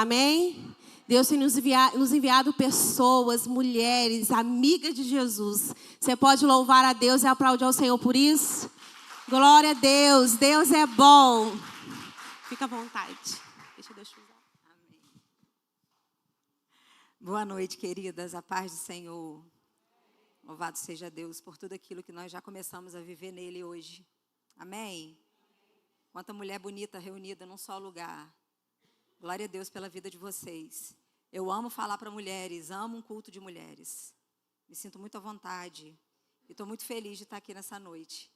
Amém? Deus tem nos enviado pessoas, mulheres, amigas de Jesus. Você pode louvar a Deus e aplaudir ao Senhor por isso? Glória a Deus, Deus é bom. Fica à vontade. Deixa Deus te usar. Amém. Boa noite, queridas, a paz do Senhor. Louvado seja Deus por tudo aquilo que nós já começamos a viver nele hoje. Amém? Quanta mulher bonita reunida num só lugar. Glória a Deus pela vida de vocês. Eu amo falar para mulheres, amo um culto de mulheres. Me sinto muito à vontade e estou muito feliz de estar aqui nessa noite.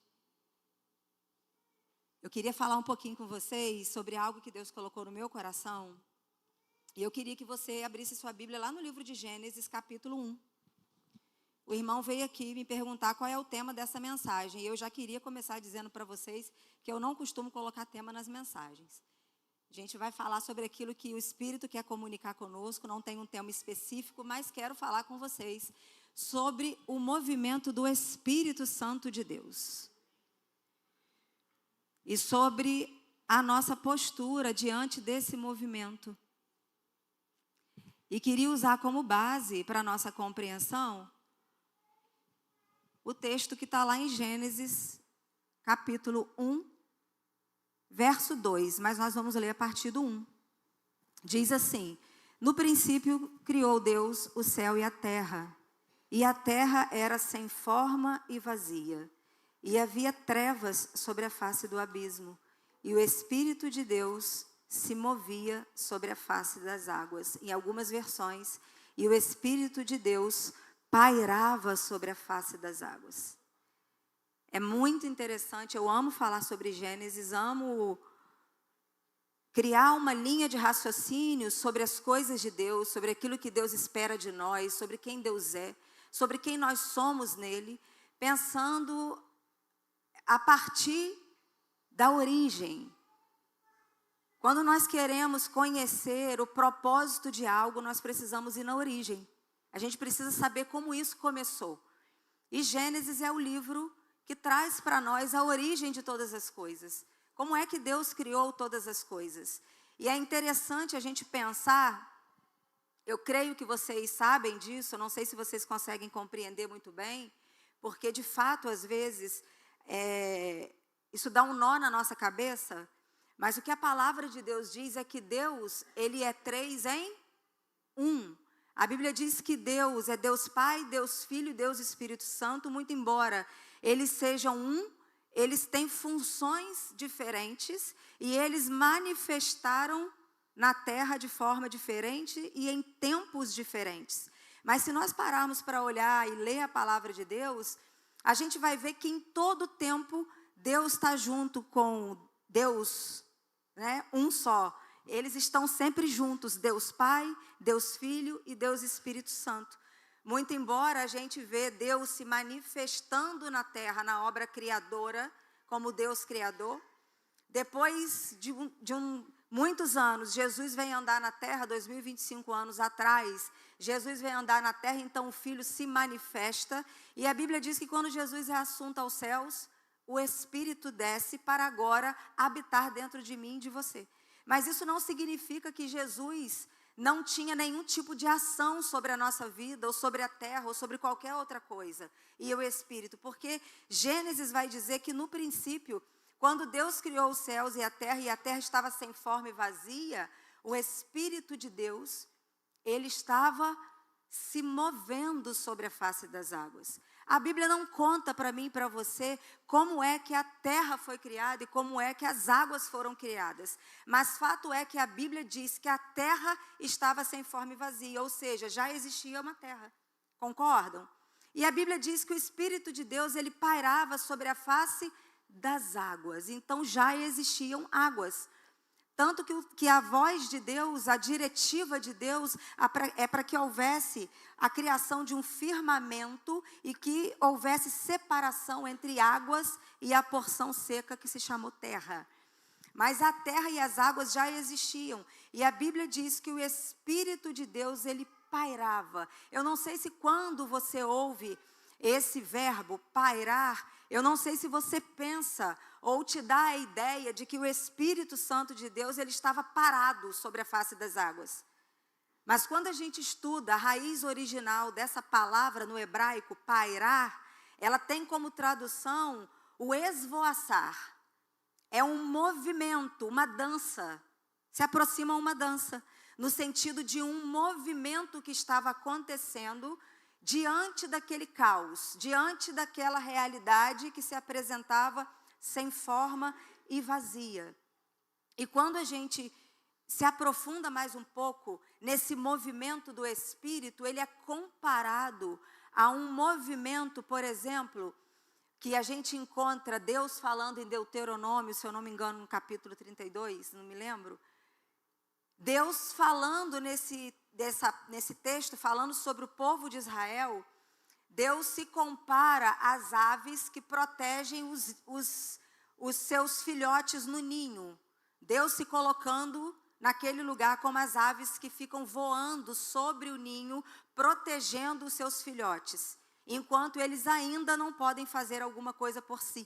Eu queria falar um pouquinho com vocês sobre algo que Deus colocou no meu coração. E eu queria que você abrisse sua Bíblia lá no livro de Gênesis, capítulo 1. O irmão veio aqui me perguntar qual é o tema dessa mensagem. E eu já queria começar dizendo para vocês que eu não costumo colocar tema nas mensagens. A gente vai falar sobre aquilo que o Espírito quer comunicar conosco, não tem um tema específico, mas quero falar com vocês sobre o movimento do Espírito Santo de Deus. E sobre a nossa postura diante desse movimento. E queria usar como base para a nossa compreensão o texto que está lá em Gênesis, capítulo 1, verso 2, mas nós vamos ler a partir do 1. Diz assim: no princípio criou Deus o céu e a terra era sem forma e vazia, e havia trevas sobre a face do abismo, e o Espírito de Deus se movia sobre a face das águas. Em algumas versões, e o Espírito de Deus pairava sobre a face das águas. É muito interessante, eu amo falar sobre Gênesis, amo criar uma linha de raciocínio sobre as coisas de Deus, sobre aquilo que Deus espera de nós, sobre quem Deus é, sobre quem nós somos nele, pensando a partir da origem. Quando nós queremos conhecer o propósito de algo, nós precisamos ir na origem. A gente precisa saber como isso começou. E Gênesis é o livro que traz para nós a origem de todas as coisas. Como é que Deus criou todas as coisas? E é interessante a gente pensar, eu creio que vocês sabem disso, eu não sei se vocês conseguem compreender muito bem, porque de fato, às vezes, isso dá um nó na nossa cabeça, mas o que a palavra de Deus diz é que Deus, ele é 3 em 1. A Bíblia diz que Deus é Deus Pai, Deus Filho e Deus Espírito Santo, muito embora eles sejam um, eles têm funções diferentes e eles manifestaram na terra de forma diferente e em tempos diferentes. Mas se nós pararmos para olhar e ler a palavra de Deus, a gente vai ver que em todo tempo Deus está junto com Deus, né, um só. Eles estão sempre juntos, Deus Pai, Deus Filho e Deus Espírito Santo. Muito embora a gente vê Deus se manifestando na terra, na obra criadora, como Deus Criador, depois de muitos anos, Jesus vem andar na terra, 2025 anos atrás, Jesus vem andar na terra, então o Filho se manifesta, e a Bíblia diz que quando Jesus é assunto aos céus, o Espírito desce para agora habitar dentro de mim e de você. Mas isso não significa que Jesus não tinha nenhum tipo de ação sobre a nossa vida, ou sobre a terra, ou sobre qualquer outra coisa. E o Espírito, porque Gênesis vai dizer que no princípio, quando Deus criou os céus e a terra estava sem forma e vazia, o Espírito de Deus, ele estava se movendo sobre a face das águas. A Bíblia não conta para mim e para você como é que a terra foi criada e como é que as águas foram criadas. Mas fato é que a Bíblia diz que a terra estava sem forma e vazia, ou seja, já existia uma terra. Concordam? E a Bíblia diz que o Espírito de Deus, ele pairava sobre a face das águas. Então já existiam águas. Tanto que a voz de Deus, a diretiva de Deus é para que houvesse a criação de um firmamento e que houvesse separação entre águas e a porção seca que se chamou terra. Mas a terra e as águas já existiam. E a Bíblia diz que o Espírito de Deus, ele pairava. Eu não sei se quando você ouve esse verbo, pairar, Eu não sei se você pensa ou te dá a ideia de que o Espírito Santo de Deus, ele estava parado sobre a face das águas. Mas quando a gente estuda a raiz original dessa palavra no hebraico, pairar, ela tem como tradução o esvoaçar. É um movimento, uma dança. Se aproxima uma dança, no sentido de um movimento que estava acontecendo diante daquele caos, diante daquela realidade que se apresentava sem forma e vazia. E quando a gente se aprofunda mais um pouco nesse movimento do Espírito, ele é comparado a um movimento, por exemplo, que a gente encontra Deus falando em Deuteronômio, se eu não me engano, no capítulo 32, não me lembro. Deus falando nesse texto, falando sobre o povo de Israel, Deus se compara às aves que protegem os seus filhotes no ninho. Deus se colocando naquele lugar como as aves que ficam voando sobre o ninho, protegendo os seus filhotes, enquanto eles ainda não podem fazer alguma coisa por si.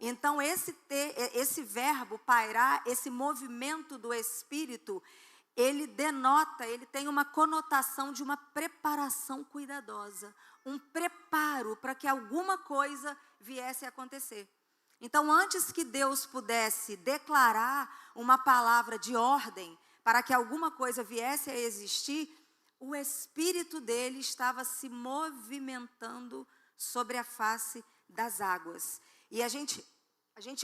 Então, esse verbo, pairar, esse movimento do Espírito, ele denota, ele tem uma conotação de uma preparação cuidadosa, um preparo para que alguma coisa viesse a acontecer. Então, antes que Deus pudesse declarar uma palavra de ordem para que alguma coisa viesse a existir, o Espírito dele estava se movimentando sobre a face das águas. E a gente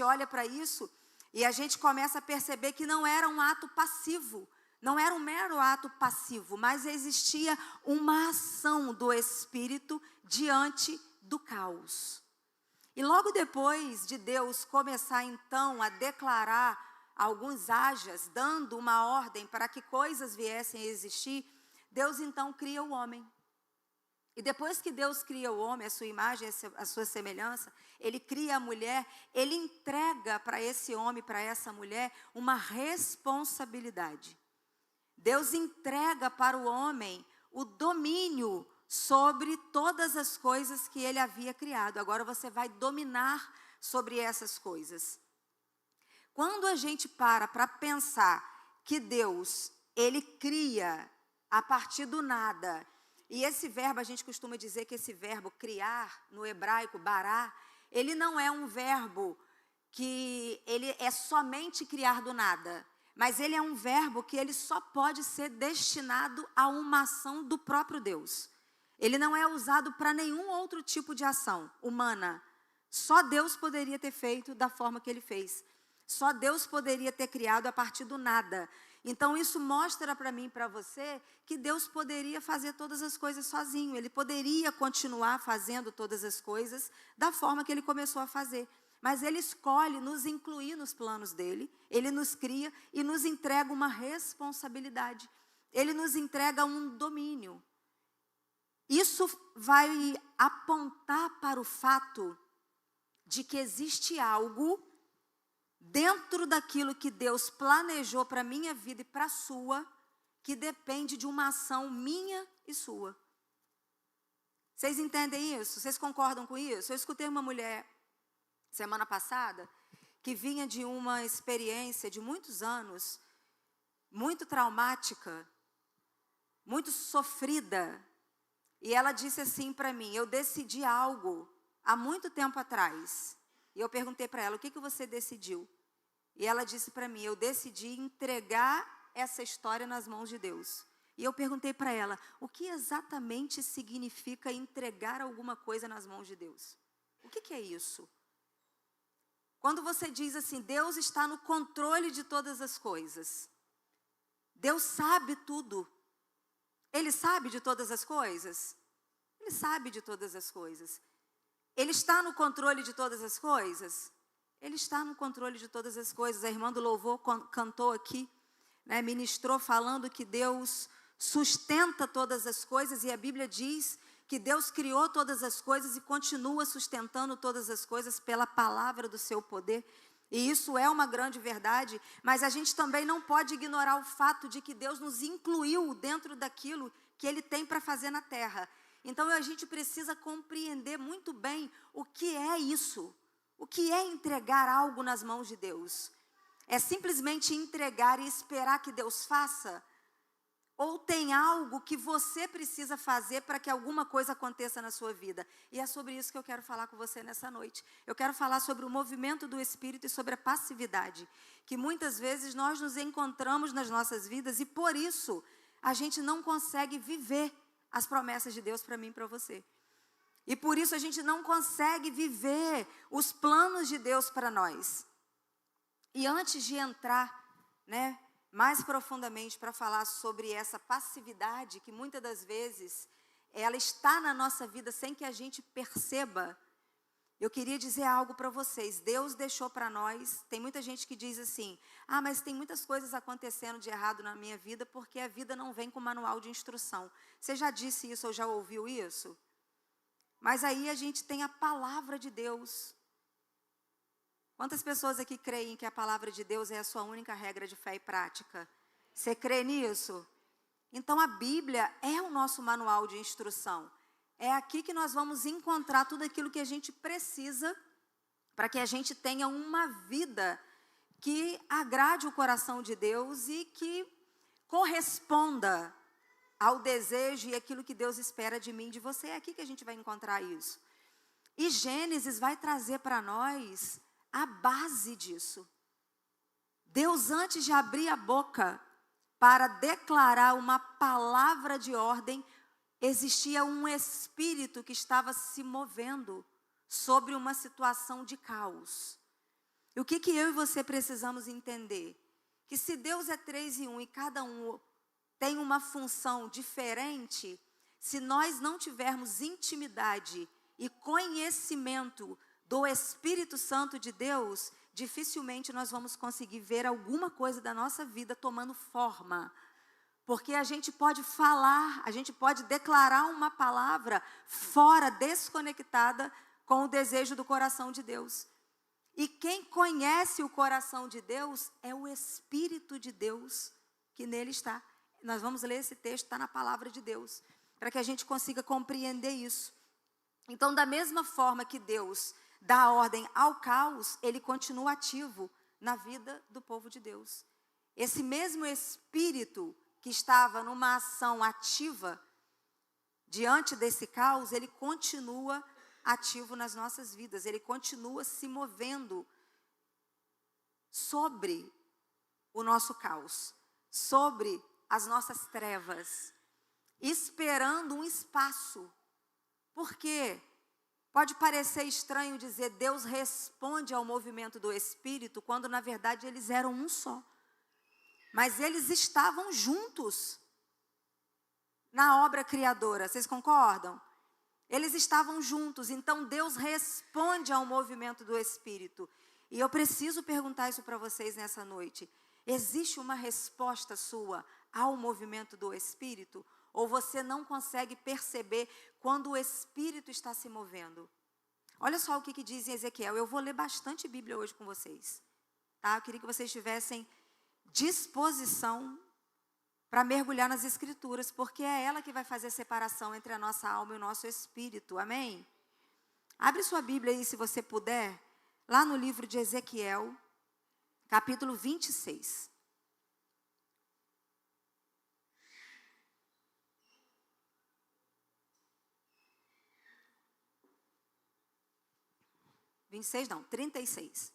olha para isso e a gente começa a perceber que não era um ato passivo, não era um mero ato passivo, mas existia uma ação do Espírito diante do caos. E logo depois de Deus começar então a declarar alguns hajas, dando uma ordem para que coisas viessem a existir, Deus então cria o homem. E depois que Deus cria o homem, a sua imagem, a sua semelhança, ele cria a mulher, ele entrega para esse homem, para essa mulher, uma responsabilidade. Deus entrega para o homem o domínio sobre todas as coisas que ele havia criado. Agora você vai dominar sobre essas coisas. Quando a gente para pensar que Deus, ele cria a partir do nada, e esse verbo, a gente costuma dizer que esse verbo criar, no hebraico, bará, ele não é um verbo que ele é somente criar do nada, mas ele é um verbo que ele só pode ser destinado a uma ação do próprio Deus. Ele não é usado para nenhum outro tipo de ação humana. Só Deus poderia ter feito da forma que ele fez. Só Deus poderia ter criado a partir do nada. Então isso mostra para mim e para você que Deus poderia fazer todas as coisas sozinho. Ele poderia continuar fazendo todas as coisas da forma que ele começou a fazer. Mas ele escolhe nos incluir nos planos dele. Ele nos cria e nos entrega uma responsabilidade. Ele nos entrega um domínio. Isso vai apontar para o fato de que existe algo dentro daquilo que Deus planejou para a minha vida e para a sua, que depende de uma ação minha e sua. Vocês entendem isso? Vocês concordam com isso? Eu escutei uma mulher, semana passada, que vinha de uma experiência de muitos anos, muito traumática, muito sofrida. E ela disse assim para mim: eu decidi algo há muito tempo atrás. E eu perguntei para ela: o que você decidiu? E ela disse para mim: eu decidi entregar essa história nas mãos de Deus. E eu perguntei para ela: o que exatamente significa entregar alguma coisa nas mãos de Deus? O que é isso? Quando você diz assim, Deus está no controle de todas as coisas. Deus sabe tudo. Ele sabe de todas as coisas? Ele sabe de todas as coisas. Ele está no controle de todas as coisas? Ele está no controle de todas as coisas. A irmã do louvor cantou aqui, né, ministrou falando que Deus sustenta todas as coisas. E a Bíblia diz que Deus criou todas as coisas e continua sustentando todas as coisas pela palavra do seu poder. E isso é uma grande verdade, mas a gente também não pode ignorar o fato de que Deus nos incluiu dentro daquilo que Ele tem para fazer na terra. Então a gente precisa compreender muito bem o que é isso. O que é entregar algo nas mãos de Deus? É simplesmente entregar e esperar que Deus faça? Ou tem algo que você precisa fazer para que alguma coisa aconteça na sua vida? E é sobre isso que eu quero falar com você nessa noite. Eu quero falar sobre o movimento do Espírito e sobre a passividade, que muitas vezes nós nos encontramos nas nossas vidas e por isso a gente não consegue viver as promessas de Deus para mim e para você. E por isso a gente não consegue viver os planos de Deus para nós. E antes de entrar, mais profundamente para falar sobre essa passividade que muitas das vezes ela está na nossa vida sem que a gente perceba, eu queria dizer algo para vocês. Deus deixou para nós, tem muita gente que diz assim, mas tem muitas coisas acontecendo de errado na minha vida porque a vida não vem com manual de instrução. Você já disse isso ou já ouviu isso? Mas aí a gente tem a palavra de Deus. Quantas pessoas aqui creem que a palavra de Deus é a sua única regra de fé e prática? Você crê nisso? Então a Bíblia é o nosso manual de instrução. É aqui que nós vamos encontrar tudo aquilo que a gente precisa para que a gente tenha uma vida que agrade o coração de Deus e que corresponda ao desejo e aquilo que Deus espera de mim e de você. É aqui que a gente vai encontrar isso. E Gênesis vai trazer para nós a base disso. Deus, antes de abrir a boca para declarar uma palavra de ordem, existia um espírito que estava se movendo sobre uma situação de caos. E o que eu e você precisamos entender? Que se Deus é 3 em 1 e cada um tem uma função diferente, se nós não tivermos intimidade e conhecimento do Espírito Santo de Deus, dificilmente nós vamos conseguir ver alguma coisa da nossa vida tomando forma. Porque a gente pode falar, a gente pode declarar uma palavra fora, desconectada com o desejo do coração de Deus. E quem conhece o coração de Deus é o Espírito de Deus que nele está. Nós vamos ler esse texto, está na palavra de Deus, para que a gente consiga compreender isso. Então, da mesma forma que Deus dá ordem ao caos, ele continua ativo na vida do povo de Deus. Esse mesmo Espírito que estava numa ação ativa diante desse caos, ele continua ativo nas nossas vidas, ele continua se movendo sobre o nosso caos, sobre as nossas trevas, esperando um espaço. Por quê? Pode parecer estranho dizer Deus responde ao movimento do Espírito, quando na verdade eles eram um só. Mas eles estavam juntos na obra criadora, vocês concordam? Eles estavam juntos, então Deus responde ao movimento do Espírito. E eu preciso perguntar isso para vocês nessa noite. Existe uma resposta sua ao movimento do Espírito? Ou você não consegue perceber quando o Espírito está se movendo? Olha só o que diz em Ezequiel. Eu vou ler bastante Bíblia hoje com vocês. Tá? Eu queria que vocês tivessem disposição para mergulhar nas Escrituras, porque é ela que vai fazer a separação entre a nossa alma e o nosso espírito. Amém? Abre sua Bíblia aí, se você puder, lá no livro de Ezequiel, capítulo 26. Não, 36.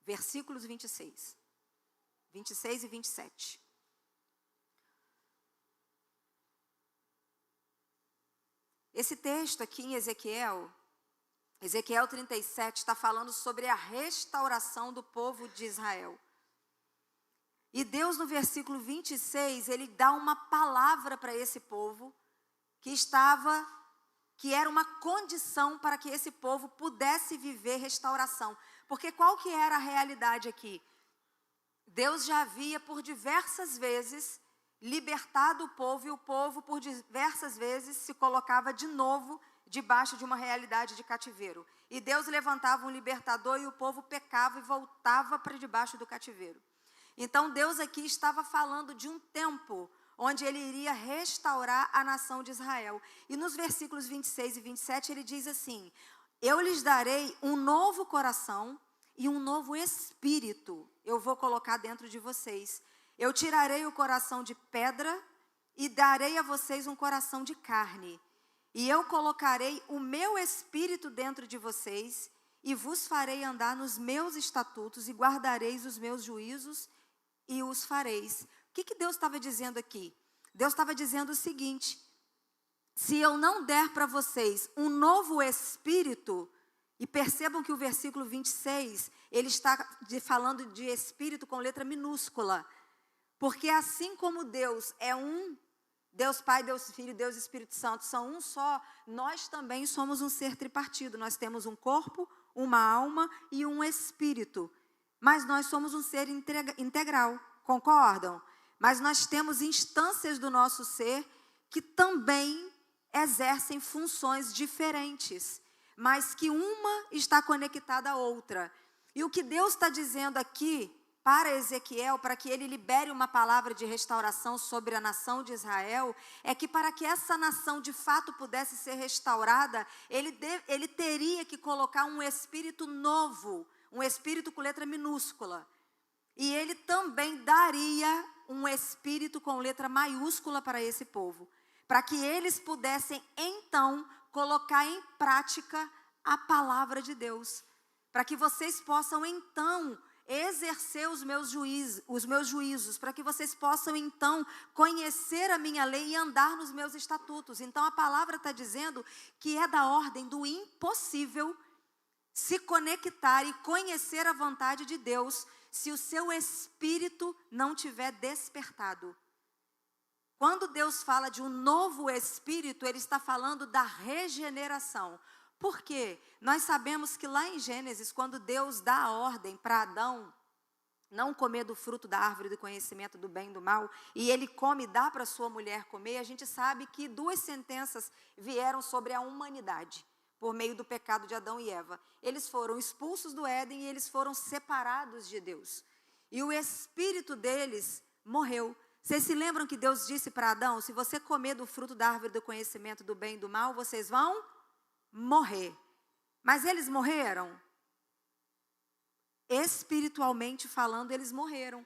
Versículos 26 e 27. Esse texto aqui em Ezequiel 37, está falando sobre a restauração do povo de Israel. E Deus, no versículo 26, ele dá uma palavra para esse povo que era uma condição para que esse povo pudesse viver restauração. Porque qual que era a realidade aqui? Deus já havia por diversas vezes libertado o povo, e o povo por diversas vezes se colocava de novo debaixo de uma realidade de cativeiro. E Deus levantava um libertador e o povo pecava e voltava para debaixo do cativeiro. Então Deus aqui estava falando de um tempo onde ele iria restaurar a nação de Israel. E nos versículos 26 e 27 ele diz assim: eu lhes darei um novo coração e um novo espírito eu vou colocar dentro de vocês. Eu tirarei o coração de pedra e darei a vocês um coração de carne. E eu colocarei o meu espírito dentro de vocês e vos farei andar nos meus estatutos e guardareis os meus juízos e os fareis. O que Deus estava dizendo aqui? Deus estava dizendo o seguinte: se eu não der para vocês um novo espírito, e percebam que o versículo 26, ele está falando de espírito com letra minúscula, porque assim como Deus é um, Deus Pai, Deus Filho, Deus Espírito Santo são um só, nós também somos um ser tripartido. Nós temos um corpo, uma alma e um espírito, mas nós somos um ser integral, concordam? Mas nós temos instâncias do nosso ser que também exercem funções diferentes, mas que uma está conectada à outra. E o que Deus está dizendo aqui para Ezequiel, para que ele libere uma palavra de restauração sobre a nação de Israel, é que para que essa nação de fato pudesse ser restaurada, ele teria que colocar um espírito novo, um espírito com letra minúscula. E ele também daria um espírito com letra maiúscula para esse povo, para que eles pudessem então colocar em prática a palavra de Deus, para que vocês possam então exercer os meus juízos, para que vocês possam então conhecer a minha lei e andar nos meus estatutos. Então a palavra está dizendo que é da ordem do impossível se conectar e conhecer a vontade de Deus se o seu espírito não tiver despertado. Quando Deus fala de um novo espírito, ele está falando da regeneração. Por quê? Nós sabemos que lá em Gênesis, quando Deus dá a ordem para Adão não comer do fruto da árvore do conhecimento do bem e do mal, e ele come e dá para sua mulher comer, a gente sabe que 2 sentenças vieram sobre a humanidade, por meio do pecado de Adão e Eva. Eles foram expulsos do Éden e eles foram separados de Deus. E o espírito deles morreu. Vocês se lembram que Deus disse para Adão: se você comer do fruto da árvore do conhecimento do bem e do mal, vocês vão morrer. Mas eles morreram? Espiritualmente falando, eles morreram.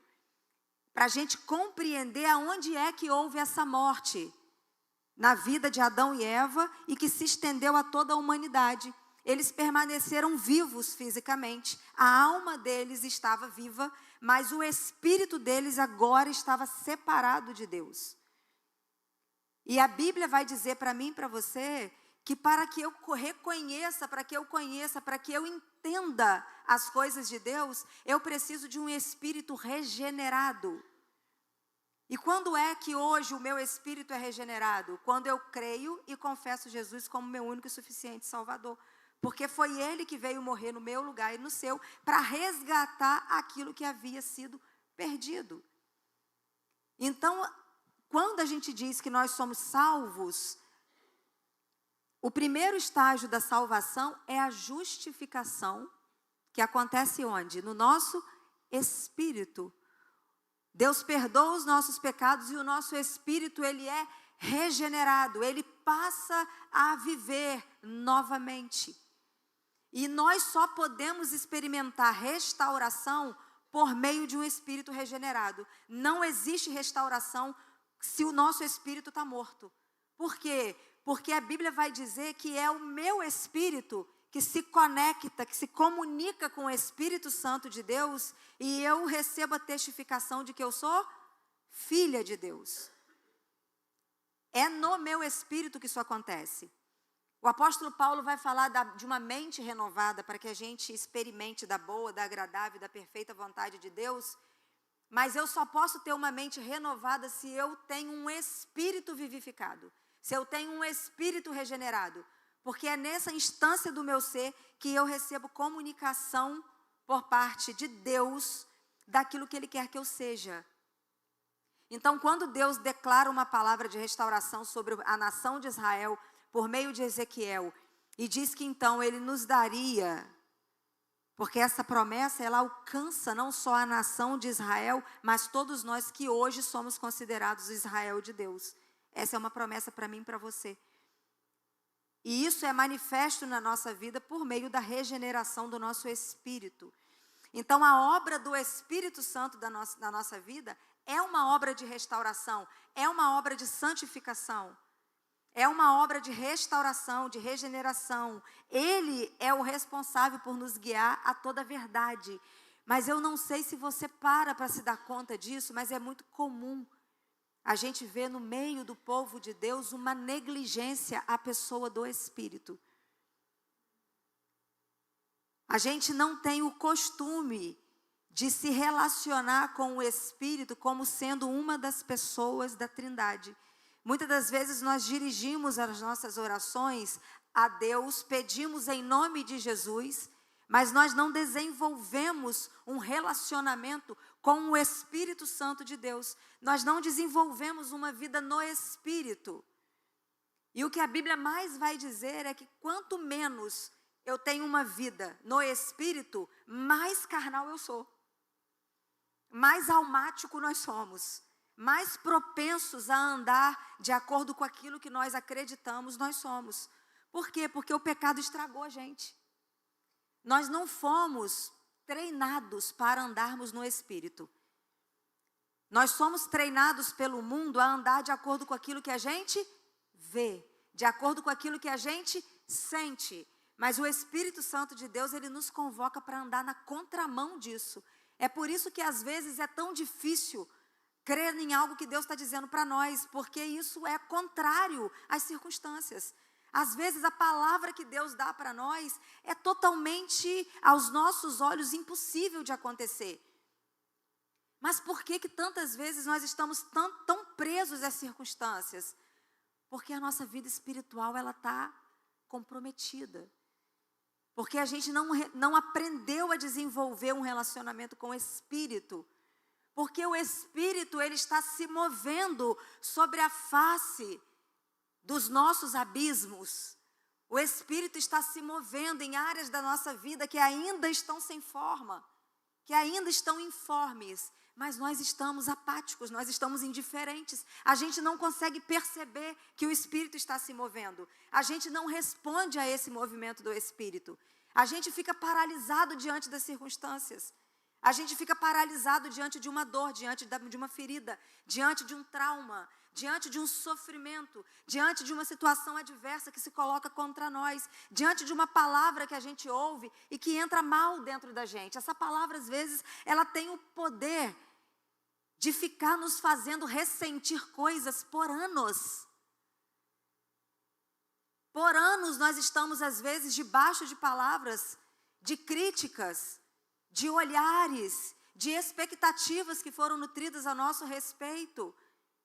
Para a gente compreender aonde é que houve essa morte na vida de Adão e Eva e que se estendeu a toda a humanidade. Eles permaneceram vivos fisicamente, a alma deles estava viva, mas o espírito deles agora estava separado de Deus. E a Bíblia vai dizer para mim e para você que para que eu reconheça, para que eu conheça, para que eu entenda as coisas de Deus, eu preciso de um espírito regenerado. E quando é que hoje o meu espírito é regenerado? Quando eu creio e confesso Jesus como meu único e suficiente Salvador. Porque foi Ele que veio morrer no meu lugar e no seu, para resgatar aquilo que havia sido perdido. Então, quando a gente diz que nós somos salvos, o primeiro estágio da salvação é a justificação, que acontece onde? No nosso espírito. Deus perdoa os nossos pecados e o nosso espírito, ele é regenerado, ele passa a viver novamente. E nós só podemos experimentar restauração por meio de um espírito regenerado. Não existe restauração se o nosso espírito está morto. Por quê? Porque a Bíblia vai dizer que é o meu espírito que se conecta, que se comunica com o Espírito Santo de Deus, e eu recebo a testificação de que eu sou filha de Deus. É no meu espírito que isso acontece. O apóstolo Paulo vai falar de uma mente renovada para que a gente experimente da boa, da agradável e da perfeita vontade de Deus, mas eu só posso ter uma mente renovada se eu tenho um espírito vivificado, se eu tenho um espírito regenerado, porque é nessa instância do meu ser que eu recebo comunicação por parte de Deus daquilo que Ele quer que eu seja. Então, quando Deus declara uma palavra de restauração sobre a nação de Israel, por meio de Ezequiel, e diz que então Ele nos daria Porque essa promessa, ela alcança não só a nação de Israel, mas todos nós que hoje somos considerados Israel de Deus. Essa é uma promessa para mim e para você. E isso é manifesto na nossa vida por meio da regeneração do nosso espírito. Então, a obra do Espírito Santo na nossa vida é uma obra de restauração, é uma obra de santificação, é uma obra de restauração, de regeneração. Ele é o responsável por nos guiar a toda a verdade. Mas eu não sei se você para se dar conta disso, mas é muito comum a gente ver no meio do povo de Deus uma negligência à pessoa do Espírito. A gente não tem o costume de se relacionar com o Espírito como sendo uma das pessoas da Trindade. Muitas das vezes nós dirigimos as nossas orações a Deus, pedimos em nome de Jesus, mas nós não desenvolvemos um relacionamento com o Espírito Santo de Deus. Nós não desenvolvemos uma vida no Espírito. E o que a Bíblia mais vai dizer é que quanto menos eu tenho uma vida no Espírito, mais carnal eu sou. Mais almático nós somos. Mais propensos a andar de acordo com aquilo que nós acreditamos nós somos. Por quê? Porque o pecado estragou a gente. Nós não fomos treinados para andarmos no Espírito. Nós somos treinados pelo mundo a andar de acordo com aquilo que a gente vê, de acordo com aquilo que a gente sente. Mas o Espírito Santo de Deus, ele nos convoca para andar na contramão disso. É por isso que às vezes é tão difícil crer em algo que Deus está dizendo para nós, porque isso é contrário às circunstâncias. Às vezes a palavra que Deus dá para nós é totalmente, aos nossos olhos, impossível de acontecer. Mas por que tantas vezes nós estamos tão presos às circunstâncias? Porque a nossa vida espiritual, ela está comprometida. Porque a gente não aprendeu a desenvolver um relacionamento com o Espírito. Porque o Espírito, ele está se movendo sobre a face dos nossos abismos. O Espírito está se movendo em áreas da nossa vida que ainda estão sem forma, que ainda estão informes, mas nós estamos apáticos, nós estamos indiferentes. A gente não consegue perceber que o Espírito está se movendo. A gente não responde a esse movimento do Espírito. A gente fica paralisado diante das circunstâncias. A gente fica paralisado diante de uma dor, diante de uma ferida, diante de um trauma, diante de um sofrimento, diante de uma situação adversa que se coloca contra nós, diante de uma palavra que a gente ouve e que entra mal dentro da gente. Essa palavra, às vezes, ela tem o poder de ficar nos fazendo ressentir coisas por anos. Por anos nós estamos, às vezes, debaixo de palavras, de críticas, de olhares, de expectativas que foram nutridas a nosso respeito.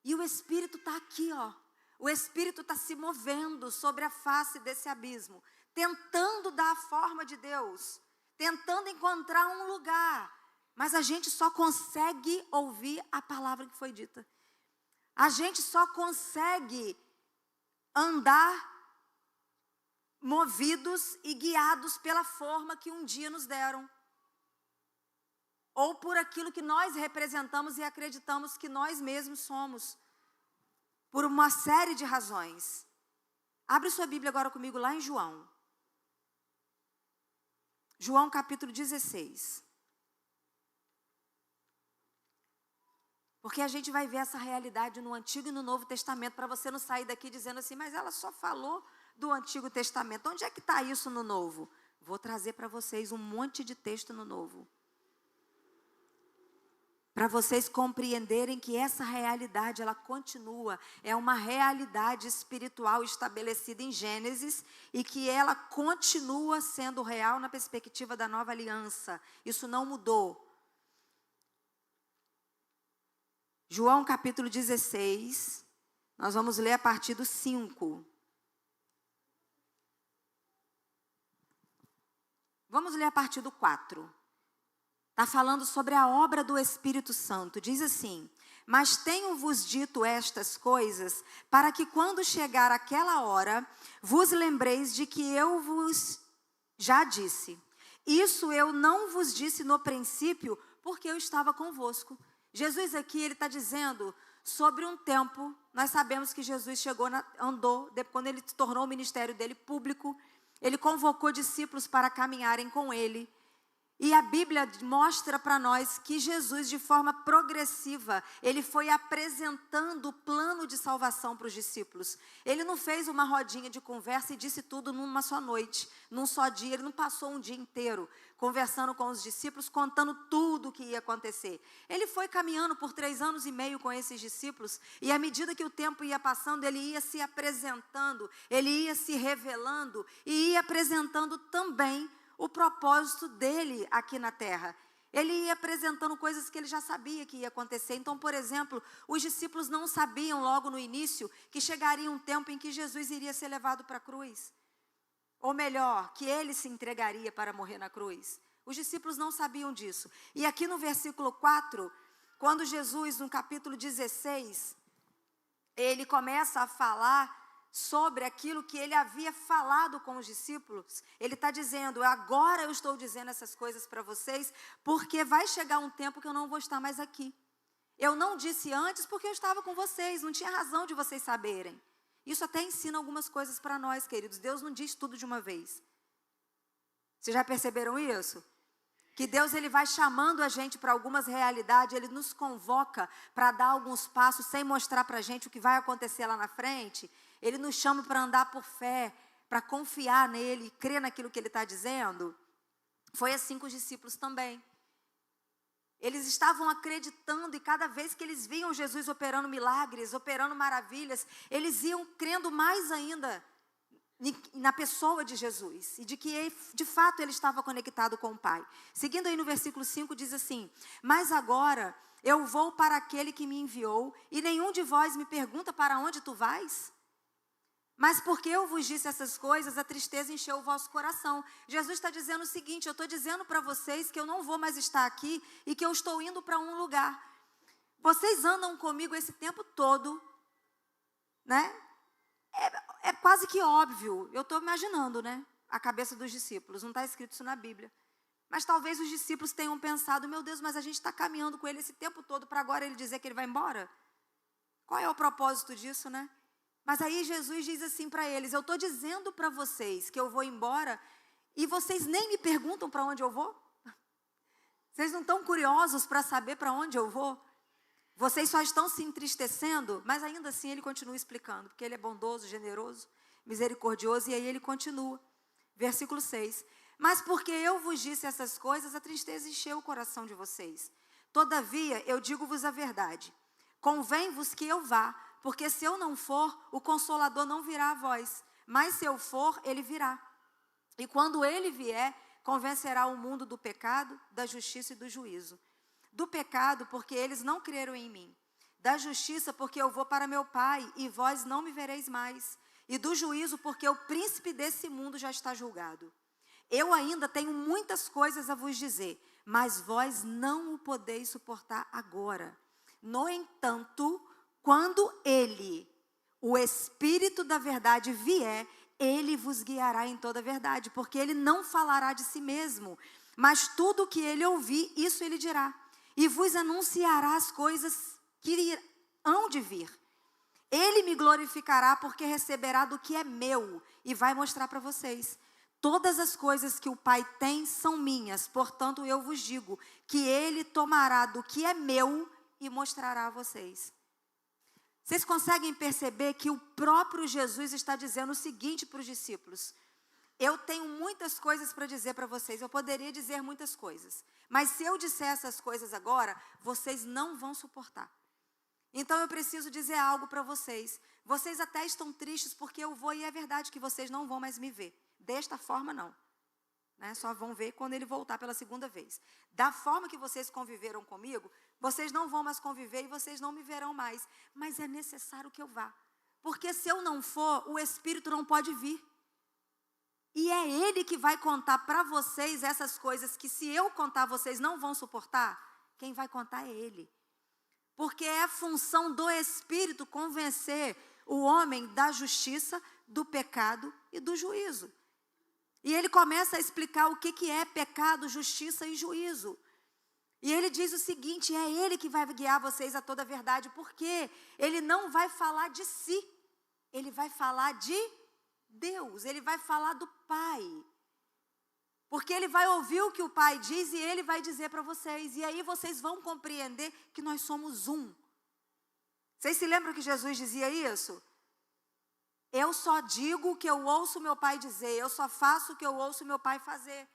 E o Espírito está aqui, ó. O Espírito está se movendo sobre a face desse abismo, tentando dar a forma de Deus, tentando encontrar um lugar. Mas a gente só consegue ouvir a palavra que foi dita. A gente só consegue andar movidos e guiados pela forma que um dia nos deram. Ou por aquilo que nós representamos e acreditamos que nós mesmos somos. Por uma série de razões. Abre sua Bíblia agora comigo lá em João. João capítulo 16. Porque a gente vai ver essa realidade no Antigo e no Novo Testamento, para você não sair daqui dizendo assim, mas ela só falou do Antigo Testamento. Onde é que está isso no Novo? Vou trazer para vocês um monte de texto no Novo. Para vocês compreenderem que essa realidade, ela continua. É uma realidade espiritual estabelecida em Gênesis e que ela continua sendo real na perspectiva da nova aliança. Isso não mudou. João capítulo 16, nós vamos ler a partir do 5. Vamos ler a partir do 4. Está falando sobre a obra do Espírito Santo. Diz assim: mas tenho-vos dito estas coisas, para que quando chegar aquela hora, vos lembreis de que eu vos já disse. Isso eu não vos disse no princípio, porque eu estava convosco. Jesus aqui, ele está dizendo sobre um tempo. Nós sabemos que Jesus chegou, andou, quando ele tornou o ministério dele público, ele convocou discípulos para caminharem com ele. E a Bíblia mostra para nós que Jesus, de forma progressiva, ele foi apresentando o plano de salvação para os discípulos. Ele não fez uma rodinha de conversa e disse tudo numa só noite, num só dia. Ele não passou um dia inteiro conversando com os discípulos, contando tudo o que ia acontecer. Ele foi caminhando por 3 anos e meio com esses discípulos, e à medida que o tempo ia passando, ele ia se apresentando, ele ia se revelando e ia apresentando também o propósito dele aqui na terra. Ele ia apresentando coisas que ele já sabia que ia acontecer. Então, por exemplo, os discípulos não sabiam logo no início que chegaria um tempo em que Jesus iria ser levado para a cruz. Ou melhor, que ele se entregaria para morrer na cruz. Os discípulos não sabiam disso. E aqui no versículo 4, quando Jesus, no capítulo 16, ele começa a falar sobre aquilo que ele havia falado com os discípulos, ele está dizendo: agora eu estou dizendo essas coisas para vocês, porque vai chegar um tempo que eu não vou estar mais aqui. Eu não disse antes porque eu estava com vocês, não tinha razão de vocês saberem. Isso até ensina algumas coisas para nós, queridos. Deus não diz tudo de uma vez. Vocês já perceberam isso? Que Deus, ele vai chamando a gente para algumas realidades, ele nos convoca para dar alguns passos sem mostrar para a gente o que vai acontecer lá na frente. Ele nos chama para andar por fé, para confiar nele, crer naquilo que ele está dizendo. Foi assim com os discípulos também. Eles estavam acreditando, e cada vez que eles viam Jesus operando milagres, operando maravilhas, eles iam crendo mais ainda na pessoa de Jesus, e de que de fato ele estava conectado com o Pai. Seguindo aí no versículo 5, diz assim: mas agora eu vou para aquele que me enviou, e nenhum de vós me pergunta: para onde tu vais? Mas porque eu vos disse essas coisas, a tristeza encheu o vosso coração. Jesus está dizendo o seguinte: eu estou dizendo para vocês que eu não vou mais estar aqui e que eu estou indo para um lugar. Vocês andam comigo esse tempo todo, né? É quase que óbvio, eu estou imaginando, né? A cabeça dos discípulos, não está escrito isso na Bíblia. Mas talvez os discípulos tenham pensado: meu Deus, mas a gente está caminhando com ele esse tempo todo para agora ele dizer que ele vai embora? Qual é o propósito disso, né? Mas aí Jesus diz assim para eles: eu estou dizendo para vocês que eu vou embora e vocês nem me perguntam para onde eu vou? Vocês não estão curiosos para saber para onde eu vou? Vocês só estão se entristecendo? Mas ainda assim ele continua explicando, porque ele é bondoso, generoso, misericordioso, e aí ele continua. Versículo 6. Mas porque eu vos disse essas coisas, a tristeza encheu o coração de vocês. Todavia, eu digo-vos a verdade. Convém-vos que eu vá, porque se eu não for, o Consolador não virá a vós. Mas se eu for, ele virá. E quando ele vier, convencerá o mundo do pecado, da justiça e do juízo. Do pecado, porque eles não creram em mim. Da justiça, porque eu vou para meu Pai, e vós não me vereis mais. E do juízo, porque o príncipe desse mundo já está julgado. Eu ainda tenho muitas coisas a vos dizer, mas vós não o podeis suportar agora. No entanto, quando ele, o Espírito da verdade, vier, ele vos guiará em toda a verdade, porque ele não falará de si mesmo, mas tudo o que ele ouvir, isso ele dirá. E vos anunciará as coisas que hão de vir. Ele me glorificará, porque receberá do que é meu e vai mostrar para vocês. Todas as coisas que o Pai tem são minhas, portanto eu vos digo que ele tomará do que é meu e mostrará a vocês. Vocês conseguem perceber que o próprio Jesus está dizendo o seguinte para os discípulos: eu tenho muitas coisas para dizer para vocês, eu poderia dizer muitas coisas, mas se eu disser essas coisas agora, vocês não vão suportar. Então eu preciso dizer algo para vocês. Vocês até estão tristes porque eu vou, e é verdade que vocês não vão mais me ver. Desta forma não, né? Só vão ver quando ele voltar pela segunda vez. Da forma que vocês conviveram comigo, vocês não vão mais conviver e vocês não me verão mais. Mas é necessário que eu vá, porque se eu não for, o Espírito não pode vir. E é ele que vai contar para vocês essas coisas que, se eu contar, vocês não vão suportar. Quem vai contar é ele. Porque é a função do Espírito convencer o homem da justiça, do pecado e do juízo. E ele começa a explicar o que é pecado, justiça e juízo. E ele diz o seguinte: é ele que vai guiar vocês a toda a verdade, porque ele não vai falar de si, ele vai falar de Deus, ele vai falar do Pai. Porque ele vai ouvir o que o Pai diz e ele vai dizer para vocês. E aí vocês vão compreender que nós somos um. Vocês se lembram que Jesus dizia isso? Eu só digo o que eu ouço meu Pai dizer, eu só faço o que eu ouço meu Pai fazer.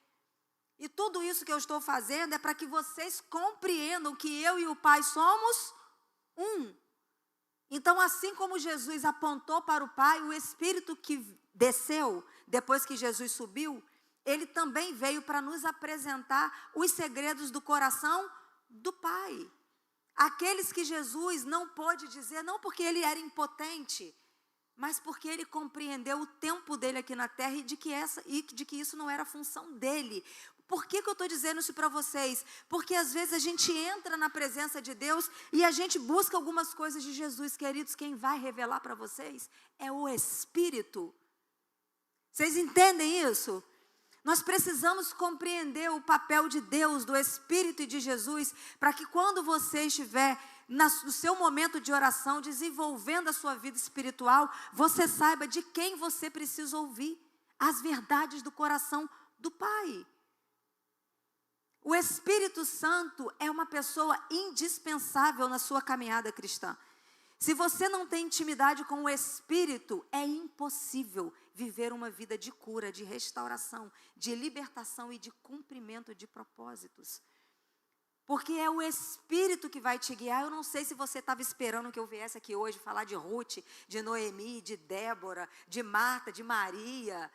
E tudo isso que eu estou fazendo é para que vocês compreendam que eu e o Pai somos um. Então, assim como Jesus apontou para o Pai, o Espírito que desceu, depois que Jesus subiu, ele também veio para nos apresentar os segredos do coração do Pai. Aqueles que Jesus não pôde dizer, não porque ele era impotente, mas porque ele compreendeu o tempo dele aqui na terra e de que isso não era função dele. Por que eu estou dizendo isso para vocês? Porque às vezes a gente entra na presença de Deus e a gente busca algumas coisas de Jesus. Queridos, quem vai revelar para vocês é o Espírito. Vocês entendem isso? Nós precisamos compreender o papel de Deus, do Espírito e de Jesus, para que quando você estiver no seu momento de oração, desenvolvendo a sua vida espiritual, você saiba de quem você precisa ouvir as verdades do coração do Pai. O Espírito Santo é uma pessoa indispensável na sua caminhada cristã. Se você não tem intimidade com o Espírito, é impossível viver uma vida de cura, de restauração, de libertação e de cumprimento de propósitos. Porque é o Espírito que vai te guiar. Eu não sei se você estava esperando que eu viesse aqui hoje falar de Ruth, de Noemi, de Débora, de Marta, de Maria,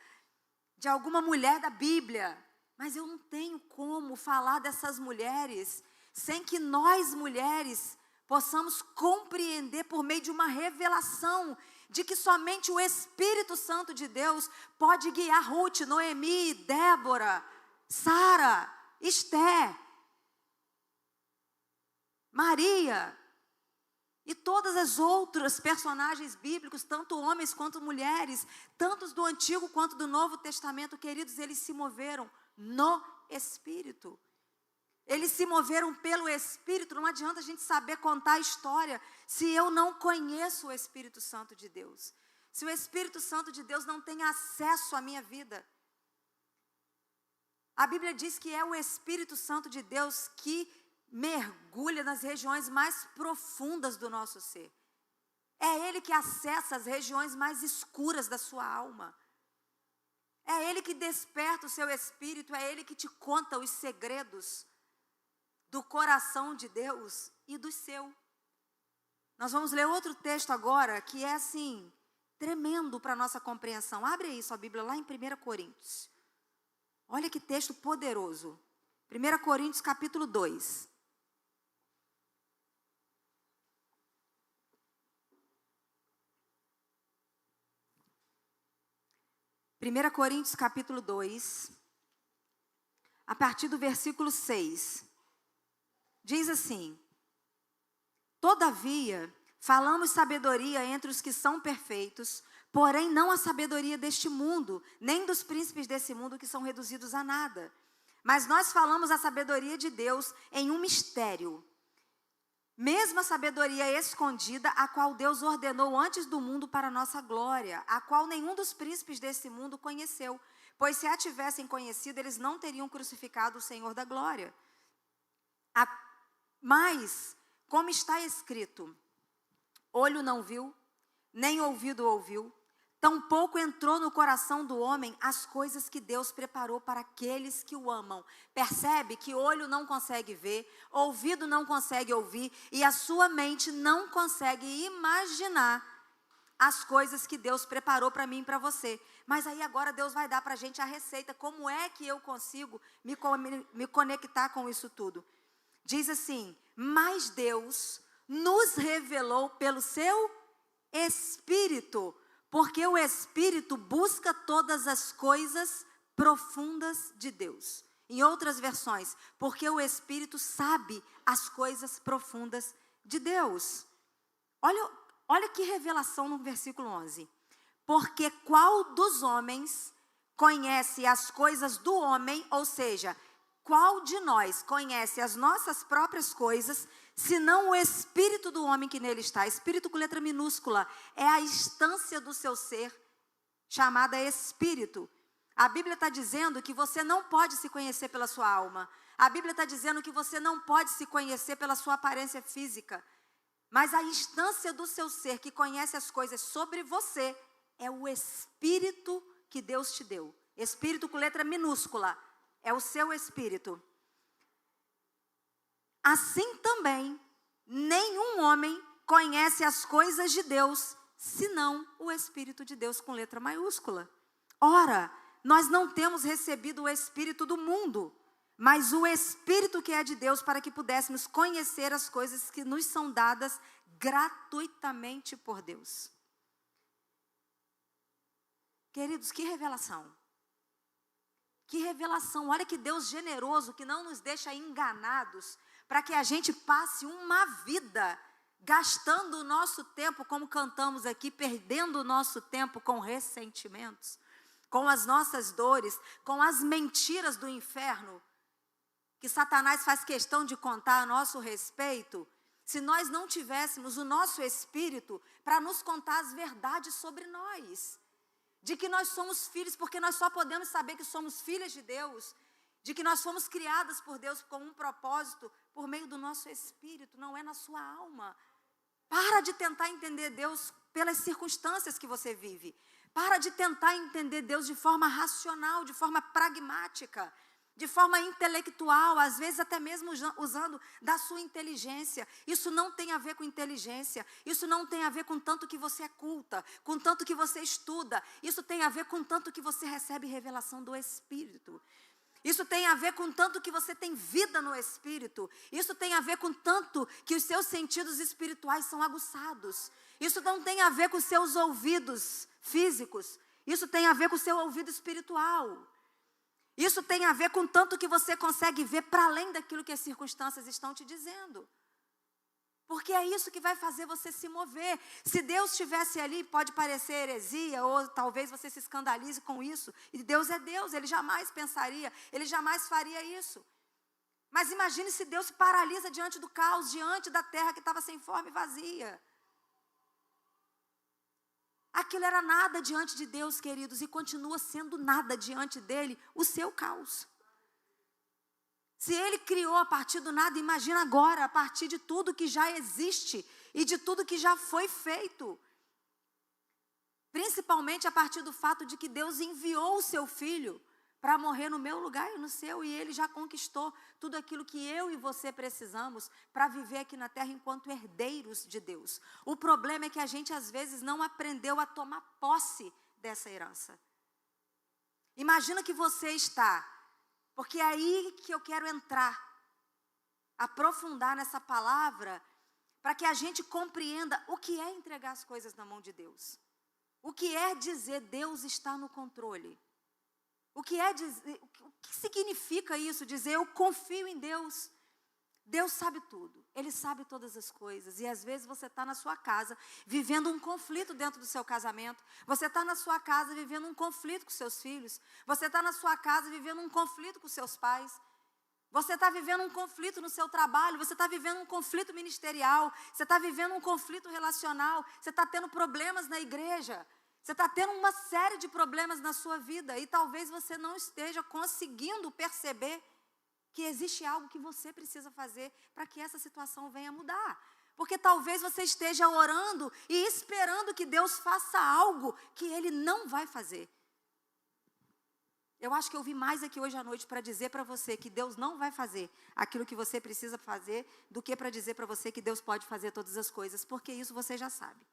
de alguma mulher da Bíblia. Mas eu não tenho como falar dessas mulheres sem que nós, mulheres, possamos compreender por meio de uma revelação de que somente o Espírito Santo de Deus pode guiar Ruth, Noemi, Débora, Sara, Esther, Maria e todas as outras personagens bíblicos, tanto homens quanto mulheres, tantos do Antigo quanto do Novo Testamento, queridos, eles se moveram no Espírito. Eles se moveram pelo Espírito. Não adianta a gente saber contar a história se eu não conheço o Espírito Santo de Deus. Se o Espírito Santo de Deus não tem acesso à minha vida. A Bíblia diz que é o Espírito Santo de Deus que mergulha nas regiões mais profundas do nosso ser. É Ele que acessa as regiões mais escuras da sua alma. É Ele que desperta o seu espírito, é Ele que te conta os segredos do coração de Deus e do seu. Nós vamos ler outro texto agora, que é assim, tremendo para a nossa compreensão. Abre aí sua Bíblia lá em 1 Coríntios. Olha que texto poderoso. 1 Coríntios capítulo 2. Primeira Coríntios capítulo 2, a partir do versículo 6, diz assim: todavia, falamos sabedoria entre os que são perfeitos, porém não a sabedoria deste mundo, nem dos príncipes desse mundo que são reduzidos a nada. Mas nós falamos a sabedoria de Deus em um mistério, mesmo a sabedoria escondida, a qual Deus ordenou antes do mundo para a nossa glória, a qual nenhum dos príncipes desse mundo conheceu, pois se a tivessem conhecido, eles não teriam crucificado o Senhor da glória. Mas, como está escrito, olho não viu, nem ouvido ouviu, tampouco entrou no coração do homem as coisas que Deus preparou para aqueles que o amam. Percebe que olho não consegue ver, ouvido não consegue ouvir e a sua mente não consegue imaginar as coisas que Deus preparou para mim e para você. Mas aí agora Deus vai dar para a gente a receita. Como é que eu consigo me conectar com isso tudo? Diz assim: mas Deus nos revelou pelo seu Espírito, porque o Espírito busca todas as coisas profundas de Deus. Em outras versões, porque o Espírito sabe as coisas profundas de Deus. Olha que revelação no versículo 11. Porque qual dos homens conhece as coisas do homem, ou seja, qual de nós conhece as nossas próprias coisas, senão o espírito do homem que nele está? Espírito com letra minúscula é a instância do seu ser, chamada espírito. A Bíblia está dizendo que você não pode se conhecer pela sua alma. A Bíblia está dizendo que você não pode se conhecer pela sua aparência física. Mas a instância do seu ser que conhece as coisas sobre você é o espírito que Deus te deu. Espírito com letra minúscula é o seu espírito. Assim também, nenhum homem conhece as coisas de Deus, senão o Espírito de Deus com letra maiúscula. Ora, nós não temos recebido o Espírito do mundo, mas o Espírito que é de Deus, para que pudéssemos conhecer as coisas que nos são dadas gratuitamente por Deus. Queridos, que revelação! Que revelação! Olha que Deus generoso, que não nos deixa enganados, para que a gente passe uma vida gastando o nosso tempo, como cantamos aqui, perdendo o nosso tempo com ressentimentos, com as nossas dores, com as mentiras do inferno, que Satanás faz questão de contar a nosso respeito, se nós não tivéssemos o nosso espírito para nos contar as verdades sobre nós, de que nós somos filhos, porque nós só podemos saber que somos filhas de Deus, de que nós fomos criadas por Deus com um propósito, por meio do nosso espírito, não é na sua alma. Para de tentar entender Deus pelas circunstâncias que você vive. Para de tentar entender Deus de forma racional, de forma pragmática, de forma intelectual, às vezes até mesmo usando da sua inteligência. Isso não tem a ver com inteligência, isso não tem a ver com tanto que você é culta, com tanto que você estuda, isso tem a ver com tanto que você recebe revelação do Espírito. Isso tem a ver com tanto que você tem vida no Espírito. Isso tem a ver com tanto que os seus sentidos espirituais são aguçados. Isso não tem a ver com os seus ouvidos físicos. Isso tem a ver com o seu ouvido espiritual. Isso tem a ver com tanto que você consegue ver para além daquilo que as circunstâncias estão te dizendo. Porque é isso que vai fazer você se mover. Se Deus estivesse ali, pode parecer heresia, ou talvez você se escandalize com isso. E Deus é Deus, Ele jamais pensaria, Ele jamais faria isso. Mas imagine se Deus se paralisa diante do caos, diante da terra que estava sem forma e vazia. Aquilo era nada diante de Deus, queridos, e continua sendo nada diante dele, o seu caos. Se ele criou a partir do nada, imagina agora, a partir de tudo que já existe e de tudo que já foi feito. Principalmente a partir do fato de que Deus enviou o seu Filho para morrer no meu lugar e no seu, e ele já conquistou tudo aquilo que eu e você precisamos para viver aqui na terra enquanto herdeiros de Deus. O problema é que a gente às vezes não aprendeu a tomar posse dessa herança. Imagina que você está... Porque é aí que eu quero entrar, aprofundar nessa palavra, para que a gente compreenda o que é entregar as coisas na mão de Deus. O que é dizer Deus está no controle. O que significa isso? Dizer eu confio em Deus. Deus sabe tudo, Ele sabe todas as coisas. E às vezes você está na sua casa, vivendo um conflito dentro do seu casamento. Você está na sua casa, vivendo um conflito com seus filhos. Você está na sua casa, vivendo um conflito com seus pais. Você está vivendo um conflito no seu trabalho. Você está vivendo um conflito ministerial. Você está vivendo um conflito relacional. Você está tendo problemas na igreja. Você está tendo uma série de problemas na sua vida. E talvez você não esteja conseguindo perceber que existe algo que você precisa fazer para que essa situação venha mudar. Porque talvez você esteja orando e esperando que Deus faça algo que Ele não vai fazer. Eu acho que eu vim mais aqui hoje à noite para dizer para você que Deus não vai fazer aquilo que você precisa fazer, do que para dizer para você que Deus pode fazer todas as coisas, porque isso você já sabe.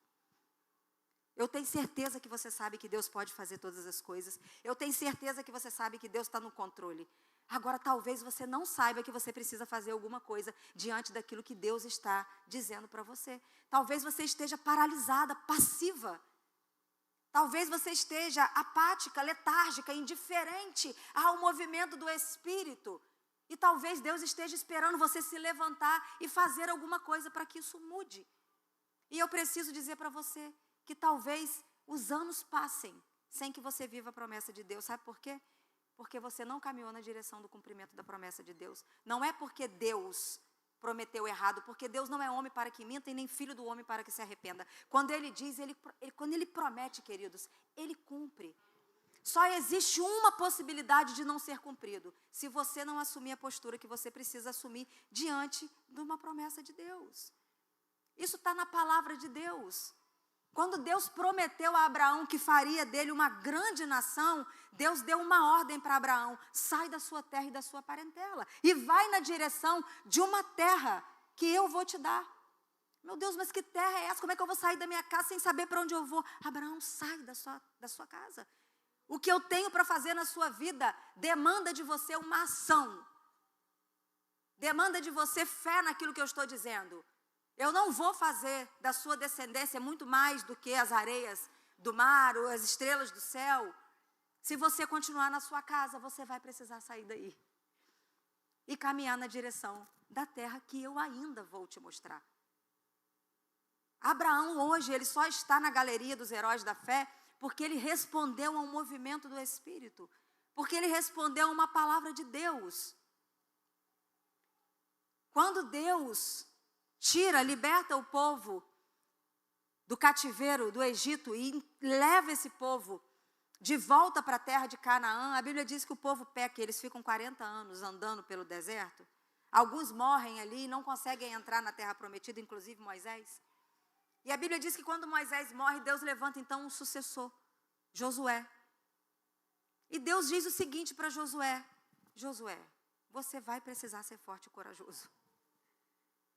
Eu tenho certeza que você sabe que Deus pode fazer todas as coisas. Eu tenho certeza que você sabe que Deus está no controle. Agora, talvez você não saiba que você precisa fazer alguma coisa diante daquilo que Deus está dizendo para você. Talvez você esteja paralisada, passiva. Talvez você esteja apática, letárgica, indiferente ao movimento do Espírito. E talvez Deus esteja esperando você se levantar e fazer alguma coisa para que isso mude. E eu preciso dizer para você que talvez os anos passem sem que você viva a promessa de Deus. Sabe por quê? Porque você não caminhou na direção do cumprimento da promessa de Deus. Não é porque Deus prometeu errado, porque Deus não é homem para que minta e nem filho do homem para que se arrependa. Quando Ele diz, quando Ele promete, queridos, Ele cumpre. Só existe uma possibilidade de não ser cumprido, se você não assumir a postura que você precisa assumir diante de uma promessa de Deus. Isso está na palavra de Deus. Quando Deus prometeu a Abraão que faria dele uma grande nação, Deus deu uma ordem para Abraão: sai da sua terra e da sua parentela e vai na direção de uma terra que eu vou te dar. Meu Deus, mas que terra é essa? Como é que eu vou sair da minha casa sem saber para onde eu vou? Abraão, sai da sua casa. O que eu tenho para fazer na sua vida demanda de você uma ação. Demanda de você fé naquilo que eu estou dizendo. Eu não vou fazer da sua descendência muito mais do que as areias do mar ou as estrelas do céu. Se você continuar na sua casa, você vai precisar sair daí e caminhar na direção da terra que eu ainda vou te mostrar. Abraão hoje, ele só está na galeria dos heróis da fé porque ele respondeu a um movimento do Espírito, porque ele respondeu a uma palavra de Deus. Quando Deus liberta o povo do cativeiro do Egito e leva esse povo de volta para a terra de Canaã, a Bíblia diz que o povo peca, eles ficam 40 anos andando pelo deserto. Alguns morrem ali e não conseguem entrar na terra prometida, inclusive Moisés. E a Bíblia diz que quando Moisés morre, Deus levanta então um sucessor, Josué. E Deus diz o seguinte para Josué: Josué, você vai precisar ser forte e corajoso.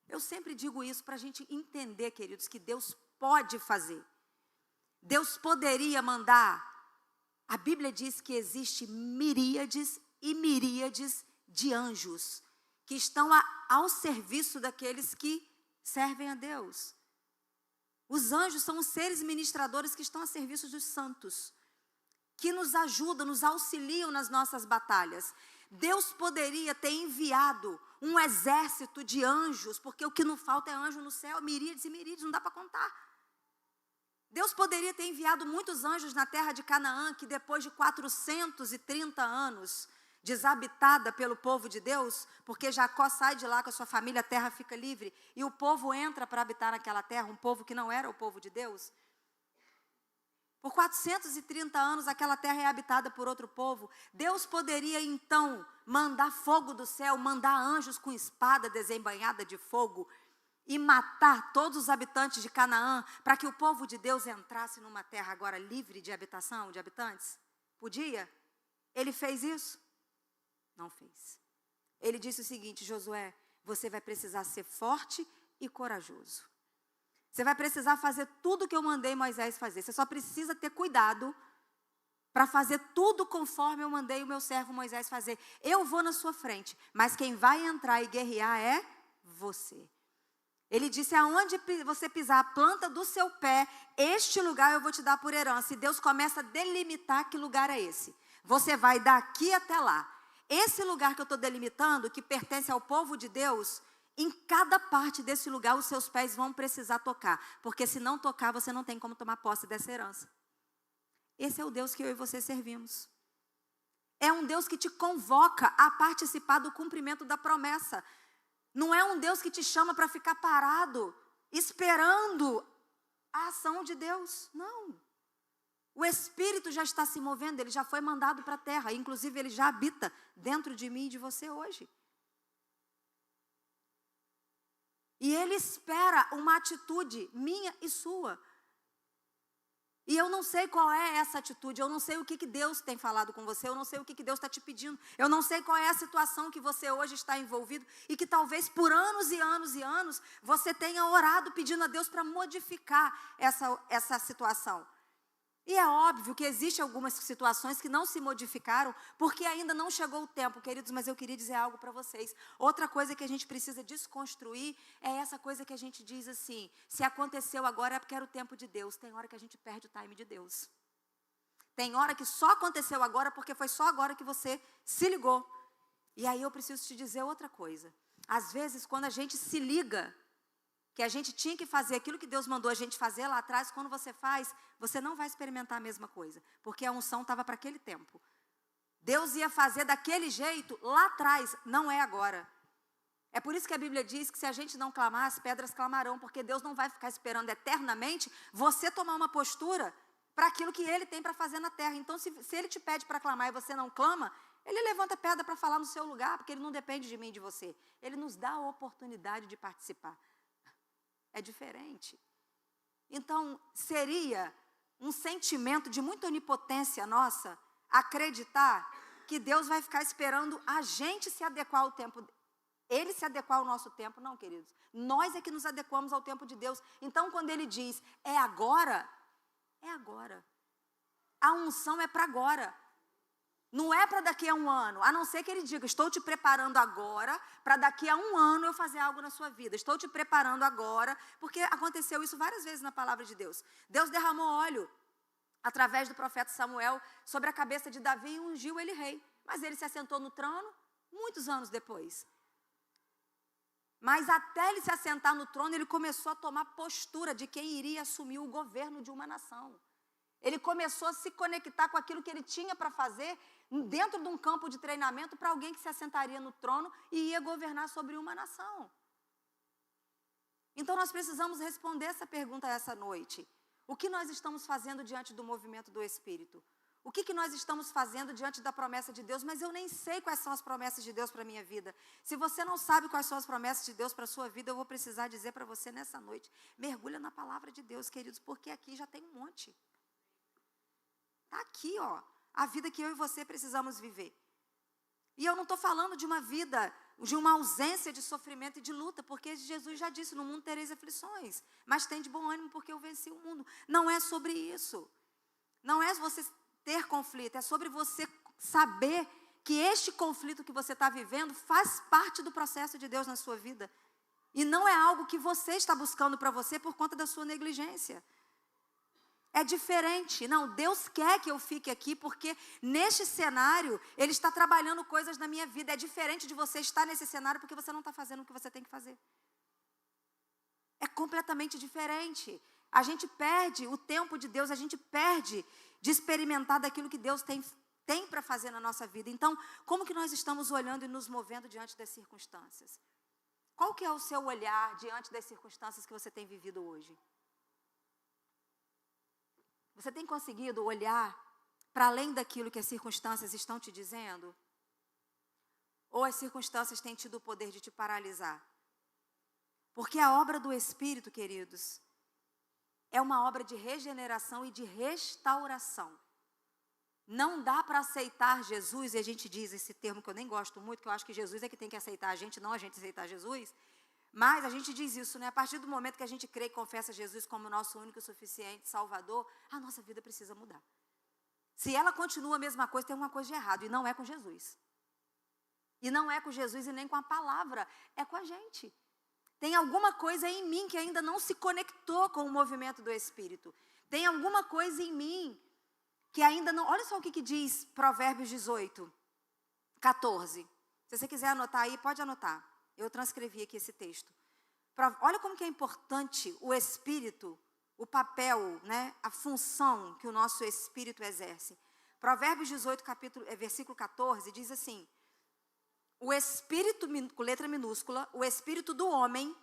Eu sempre digo isso para a gente entender, queridos, que Deus pode fazer. Deus poderia mandar. A Bíblia diz que existe miríades e miríades de anjos que estão ao serviço daqueles que servem a Deus. Os anjos são os seres ministradores que estão a serviço dos santos, que nos ajudam, nos auxiliam nas nossas batalhas. Deus poderia ter enviado um exército de anjos, porque o que não falta é anjo no céu, miríades e miríades, não dá para contar. Deus poderia ter enviado muitos anjos na terra de Canaã, que depois de 430 anos desabitada pelo povo de Deus, porque Jacó sai de lá com a sua família, a terra fica livre, e o povo entra para habitar naquela terra, um povo que não era o povo de Deus. Por 430 anos aquela terra é habitada por outro povo. Deus poderia então mandar fogo do céu, mandar anjos com espada desembainhada de fogo e matar todos os habitantes de Canaã, para que o povo de Deus entrasse numa terra agora livre de habitação, de habitantes? Podia? Ele fez isso? Não fez. Ele disse o seguinte: Josué, você vai precisar ser forte e corajoso. Você vai precisar fazer tudo o que eu mandei Moisés fazer. Você só precisa ter cuidado para fazer tudo conforme eu mandei o meu servo Moisés fazer. Eu vou na sua frente, mas quem vai entrar e guerrear é você. Ele disse: aonde você pisar a planta do seu pé, este lugar eu vou te dar por herança. E Deus começa a delimitar que lugar é esse. Você vai daqui até lá. Esse lugar que eu estou delimitando, que pertence ao povo de Deus, em cada parte desse lugar os seus pés vão precisar tocar. Porque se não tocar, você não tem como tomar posse dessa herança. Esse é o Deus que eu e você servimos. É um Deus que te convoca a participar do cumprimento da promessa. Não é um Deus que te chama para ficar parado, esperando a ação de Deus. Não. O Espírito já está se movendo, ele já foi mandado para a terra. Inclusive, ele já habita dentro de mim e de você hoje. E ele espera uma atitude minha e sua. E eu não sei qual é essa atitude, eu não sei o que Deus tem falado com você, eu não sei o que Deus está te pedindo, eu não sei qual é a situação que você hoje está envolvido e que talvez por anos e anos e anos você tenha orado pedindo a Deus para modificar essa situação. E é óbvio que existem algumas situações que não se modificaram porque ainda não chegou o tempo, queridos, mas eu queria dizer algo para vocês. Outra coisa que a gente precisa desconstruir é essa coisa que a gente diz assim: se aconteceu agora é porque era o tempo de Deus. Tem hora que a gente perde o time de Deus. Tem hora que só aconteceu agora porque foi só agora que você se ligou. E aí eu preciso te dizer outra coisa. Às vezes, quando a gente se liga que a gente tinha que fazer aquilo que Deus mandou a gente fazer lá atrás, quando você faz, você não vai experimentar a mesma coisa, porque a unção estava para aquele tempo. Deus ia fazer daquele jeito lá atrás, não é agora. É por isso que a Bíblia diz que se a gente não clamar, as pedras clamarão, porque Deus não vai ficar esperando eternamente você tomar uma postura para aquilo que Ele tem para fazer na terra. Então, se Ele te pede para clamar e você não clama, Ele levanta a pedra para falar no seu lugar, porque Ele não depende de mim e de você. Ele nos dá a oportunidade de participar. É diferente. Então, seria um sentimento de muita onipotência nossa acreditar que Deus vai ficar esperando a gente se adequar ao tempo, Ele se adequar ao nosso tempo. Não, queridos. Nós é que nos adequamos ao tempo de Deus. Então, quando Ele diz, é agora, é agora. A unção é para agora. Não é para daqui a um ano, a não ser que Ele diga, estou te preparando agora, para daqui a um ano eu fazer algo na sua vida. Estou te preparando agora, porque aconteceu isso várias vezes na palavra de Deus. Deus derramou óleo, através do profeta Samuel, sobre a cabeça de Davi e ungiu ele rei. Mas ele se assentou no trono muitos anos depois. Mas até ele se assentar no trono, ele começou a tomar postura de quem iria assumir o governo de uma nação. Ele começou a se conectar com aquilo que ele tinha para fazer dentro de um campo de treinamento para alguém que se assentaria no trono e ia governar sobre uma nação. Então nós precisamos responder essa pergunta essa noite. O que nós estamos fazendo diante do movimento do Espírito? O que nós estamos fazendo diante da promessa de Deus? Mas eu nem sei quais são as promessas de Deus para a minha vida. Se você não sabe quais são as promessas de Deus para a sua vida, eu vou precisar dizer para você nessa noite, mergulha na palavra de Deus, queridos, porque aqui já tem um monte. Está aqui, ó, a vida que eu e você precisamos viver. E eu não estou falando de uma vida, de uma ausência de sofrimento e de luta, porque Jesus já disse, no mundo tereis aflições, mas tem de bom ânimo porque eu venci o mundo. Não é sobre isso. Não é você ter conflito, é sobre você saber que este conflito que você está vivendo faz parte do processo de Deus na sua vida. E não é algo que você está buscando para você por conta da sua negligência. É diferente. Não, Deus quer que eu fique aqui porque neste cenário Ele está trabalhando coisas na minha vida. É diferente de você estar nesse cenário porque você não está fazendo o que você tem que fazer. É completamente diferente. A gente perde o tempo de Deus, a gente perde de experimentar daquilo que Deus tem para fazer na nossa vida. Então, como que nós estamos olhando e nos movendo diante das circunstâncias? Qual que é o seu olhar diante das circunstâncias que você tem vivido hoje? Você tem conseguido olhar para além daquilo que as circunstâncias estão te dizendo? Ou as circunstâncias têm tido o poder de te paralisar? Porque a obra do Espírito, queridos, é uma obra de regeneração e de restauração. Não dá para aceitar Jesus, e a gente diz esse termo que eu nem gosto muito, que eu acho que Jesus é que tem que aceitar a gente, não a gente aceitar Jesus. Mas a gente diz isso, né? A partir do momento que a gente crê e confessa Jesus como nosso único e suficiente Salvador, a nossa vida precisa mudar. Se ela continua a mesma coisa, tem uma coisa de errado, e não é com Jesus. E não é com Jesus e nem com a palavra, é com a gente. Tem alguma coisa em mim que ainda não se conectou com o movimento do Espírito. Tem alguma coisa em mim que ainda não... Olha só o que diz Provérbios 18, 14. Se você quiser anotar aí, pode anotar. Eu transcrevi aqui esse texto. Olha como que é importante o Espírito, o papel, né, a função que o nosso Espírito exerce. Provérbios 18, versículo 14, diz assim: o Espírito, com letra minúscula, o Espírito do homem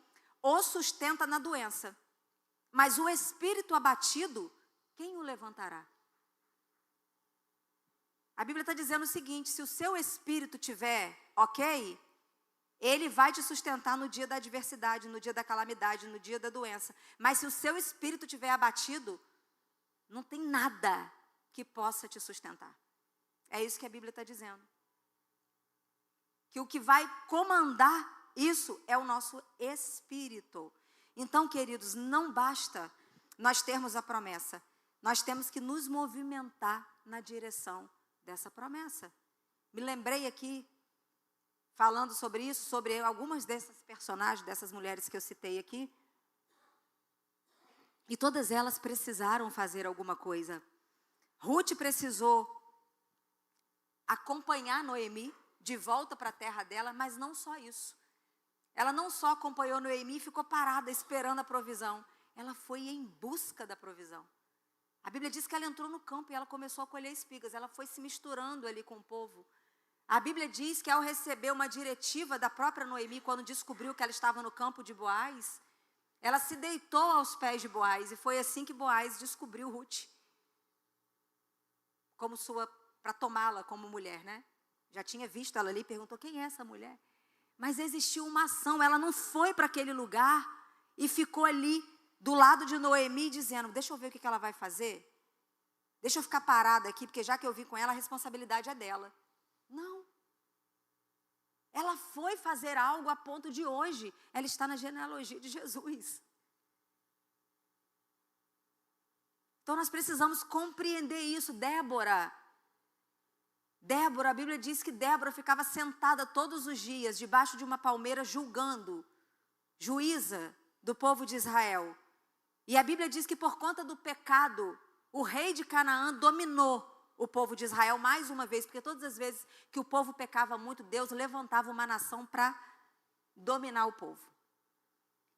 o sustenta na doença, mas o Espírito abatido, quem o levantará? A Bíblia está dizendo o seguinte: se o seu Espírito tiver ok, Ele vai te sustentar no dia da adversidade, no dia da calamidade, no dia da doença. Mas se o seu espírito estiver abatido, não tem nada que possa te sustentar. É isso que a Bíblia está dizendo. Que o que vai comandar isso é o nosso espírito. Então, queridos, não basta nós termos a promessa. Nós temos que nos movimentar na direção dessa promessa. Me lembrei aqui, falando sobre isso, sobre algumas dessas personagens, dessas mulheres que eu citei aqui. E todas elas precisaram fazer alguma coisa. Ruth precisou acompanhar Noemi de volta para a terra dela, mas não só isso. ela não só acompanhou Noemi e ficou parada esperando a provisão, ela foi em busca da provisão. A Bíblia diz que ela entrou no campo e ela começou a colher espigas, ela foi se misturando ali com o povo. A Bíblia diz que ao receber uma diretiva da própria Noemi, quando descobriu que ela estava no campo de Boaz, ela se deitou aos pés de Boaz, e foi assim que Boaz descobriu Ruth como para tomá-la como mulher, né? Já tinha visto ela ali e perguntou, quem é essa mulher? Mas existiu uma ação, ela não foi para aquele lugar e ficou ali do lado de Noemi dizendo, deixa eu ver o que ela vai fazer. Deixa eu ficar parada aqui, porque já que eu vim com ela, a responsabilidade é dela. Não. Ela foi fazer algo a ponto de hoje, ela está na genealogia de Jesus. Então nós precisamos compreender isso. Débora, a Bíblia diz que Débora ficava sentada todos os dias, debaixo de uma palmeira, julgando, juíza do povo de Israel. E a Bíblia diz que por conta do pecado, o rei de Canaã dominou o povo de Israel mais uma vez, porque todas as vezes que o povo pecava muito, Deus levantava uma nação para dominar o povo.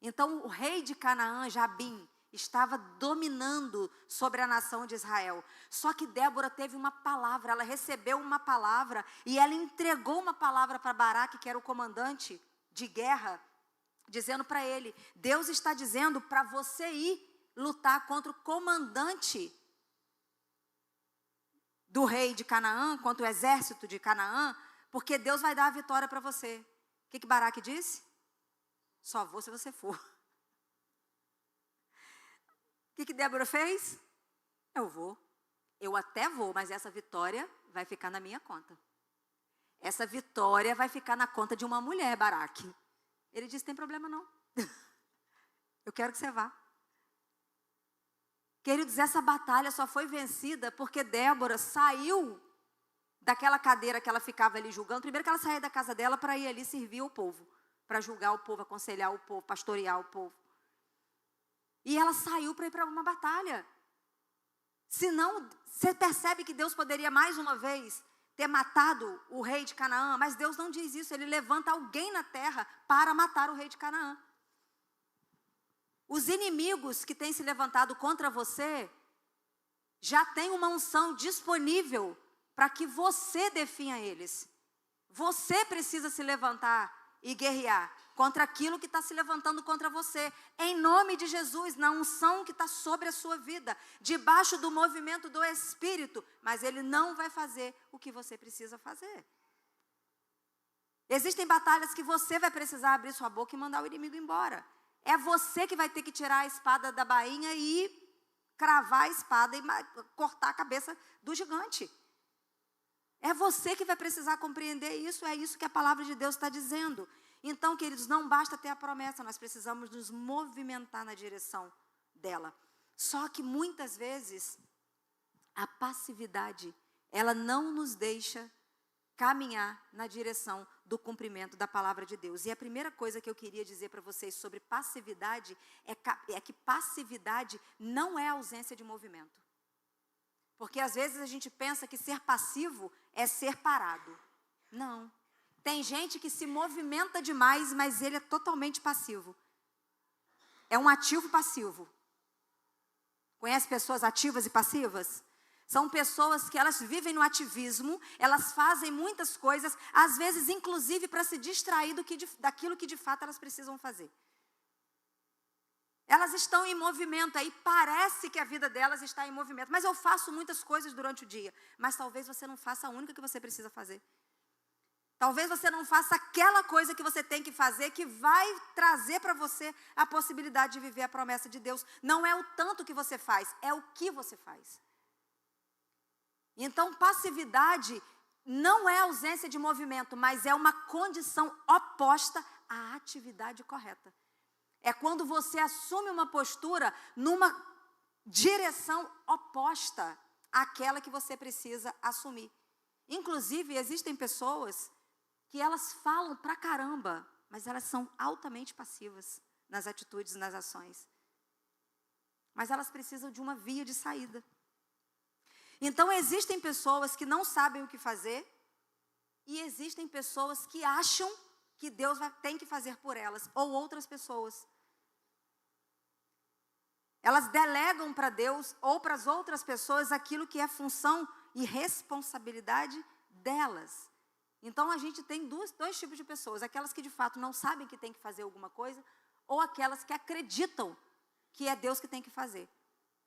Então o rei de Canaã, Jabim, estava dominando sobre a nação de Israel. Só que Débora teve uma palavra, ela recebeu uma palavra e ela entregou uma palavra para Baraque, que era o comandante de guerra, dizendo para ele, Deus está dizendo para você ir lutar contra o comandante do rei de Canaã, contra o exército de Canaã, porque Deus vai dar a vitória para você. O que Baraque disse? Só vou se você for. O que Débora fez? Eu vou. Eu até vou, mas essa vitória vai ficar na minha conta. Essa vitória vai ficar na conta de uma mulher, Baraque. Ele disse, tem problema não. Eu quero que você vá. Queridos, essa batalha só foi vencida porque Débora saiu daquela cadeira que ela ficava ali julgando. Primeiro que ela saía da casa dela para ir ali servir o povo, para julgar o povo, aconselhar o povo, pastorear o povo. E ela saiu para ir para uma batalha. Senão, você percebe que Deus poderia mais uma vez ter matado o rei de Canaã, mas Deus não diz isso, ele levanta alguém na terra para matar o rei de Canaã. Os inimigos que têm se levantado contra você, já tem uma unção disponível para que você definha eles. Você precisa se levantar e guerrear contra aquilo que está se levantando contra você. Em nome de Jesus, na unção que está sobre a sua vida, debaixo do movimento do Espírito, mas ele não vai fazer o que você precisa fazer. Existem batalhas que você vai precisar abrir sua boca e mandar o inimigo embora. É você que vai ter que tirar a espada da bainha e cravar a espada e cortar a cabeça do gigante. É você que vai precisar compreender isso, é isso que a palavra de Deus está dizendo. Então, queridos, não basta ter a promessa, nós precisamos nos movimentar na direção dela. Só que muitas vezes, a passividade, ela não nos deixa caminhar na direção do cumprimento da palavra de Deus. E a primeira coisa que eu queria dizer para vocês sobre passividade é que passividade não é ausência de movimento. Porque às vezes a gente pensa que ser passivo é ser parado. Não. Tem gente que se movimenta demais, mas ele é totalmente passivo. É um ativo passivo. Conhece pessoas ativas e passivas? São pessoas que elas vivem no ativismo, elas fazem muitas coisas, às vezes inclusive para se distrair daquilo que de fato elas precisam fazer. Elas estão em movimento, aí parece que a vida delas está em movimento. Mas eu faço muitas coisas durante o dia. Mas talvez você não faça a única que você precisa fazer. Talvez você não faça aquela coisa que você tem que fazer, que vai trazer para você a possibilidade de viver a promessa de Deus. Não é o tanto que você faz, é o que você faz. Então, passividade não é ausência de movimento, mas é uma condição oposta à atividade correta. É quando você assume uma postura numa direção oposta àquela que você precisa assumir. Inclusive, existem pessoas que elas falam pra caramba, mas elas são altamente passivas nas atitudes e nas ações. Mas elas precisam de uma via de saída. Então, existem pessoas que não sabem o que fazer e existem pessoas que acham que Deus tem que fazer por elas, ou outras pessoas. Elas delegam para Deus ou para as outras pessoas aquilo que é função e responsabilidade delas. Então, a gente tem dois tipos de pessoas. Aquelas que, de fato, não sabem que tem que fazer alguma coisa, ou aquelas que acreditam que é Deus que tem que fazer.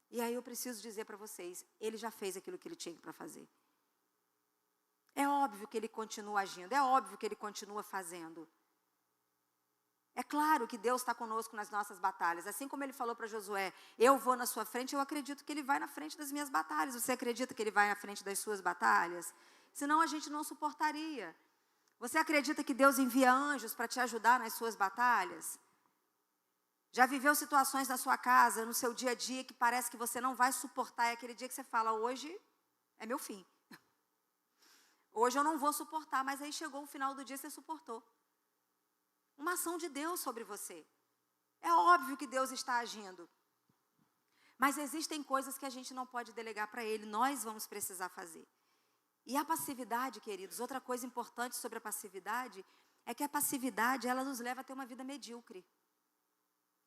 E aí eu preciso dizer para vocês, ele já fez aquilo que ele tinha para fazer. É óbvio que ele continua agindo, é óbvio que ele continua fazendo. É claro que Deus está conosco nas nossas batalhas. Assim como ele falou para Josué, eu vou na sua frente, eu acredito que ele vai na frente das minhas batalhas. Você acredita que ele vai na frente das suas batalhas? Senão a gente não suportaria. Você acredita que Deus envia anjos para te ajudar nas suas batalhas? Já viveu situações na sua casa, no seu dia a dia, que parece que você não vai suportar? É aquele dia que você fala, hoje é meu fim. Hoje eu não vou suportar, mas aí chegou o final do dia e você suportou. Uma ação de Deus sobre você. É óbvio que Deus está agindo. Mas existem coisas que a gente não pode delegar para Ele, nós vamos precisar fazer. E a passividade, queridos, outra coisa importante sobre a passividade, é que a passividade, ela nos leva a ter uma vida medíocre.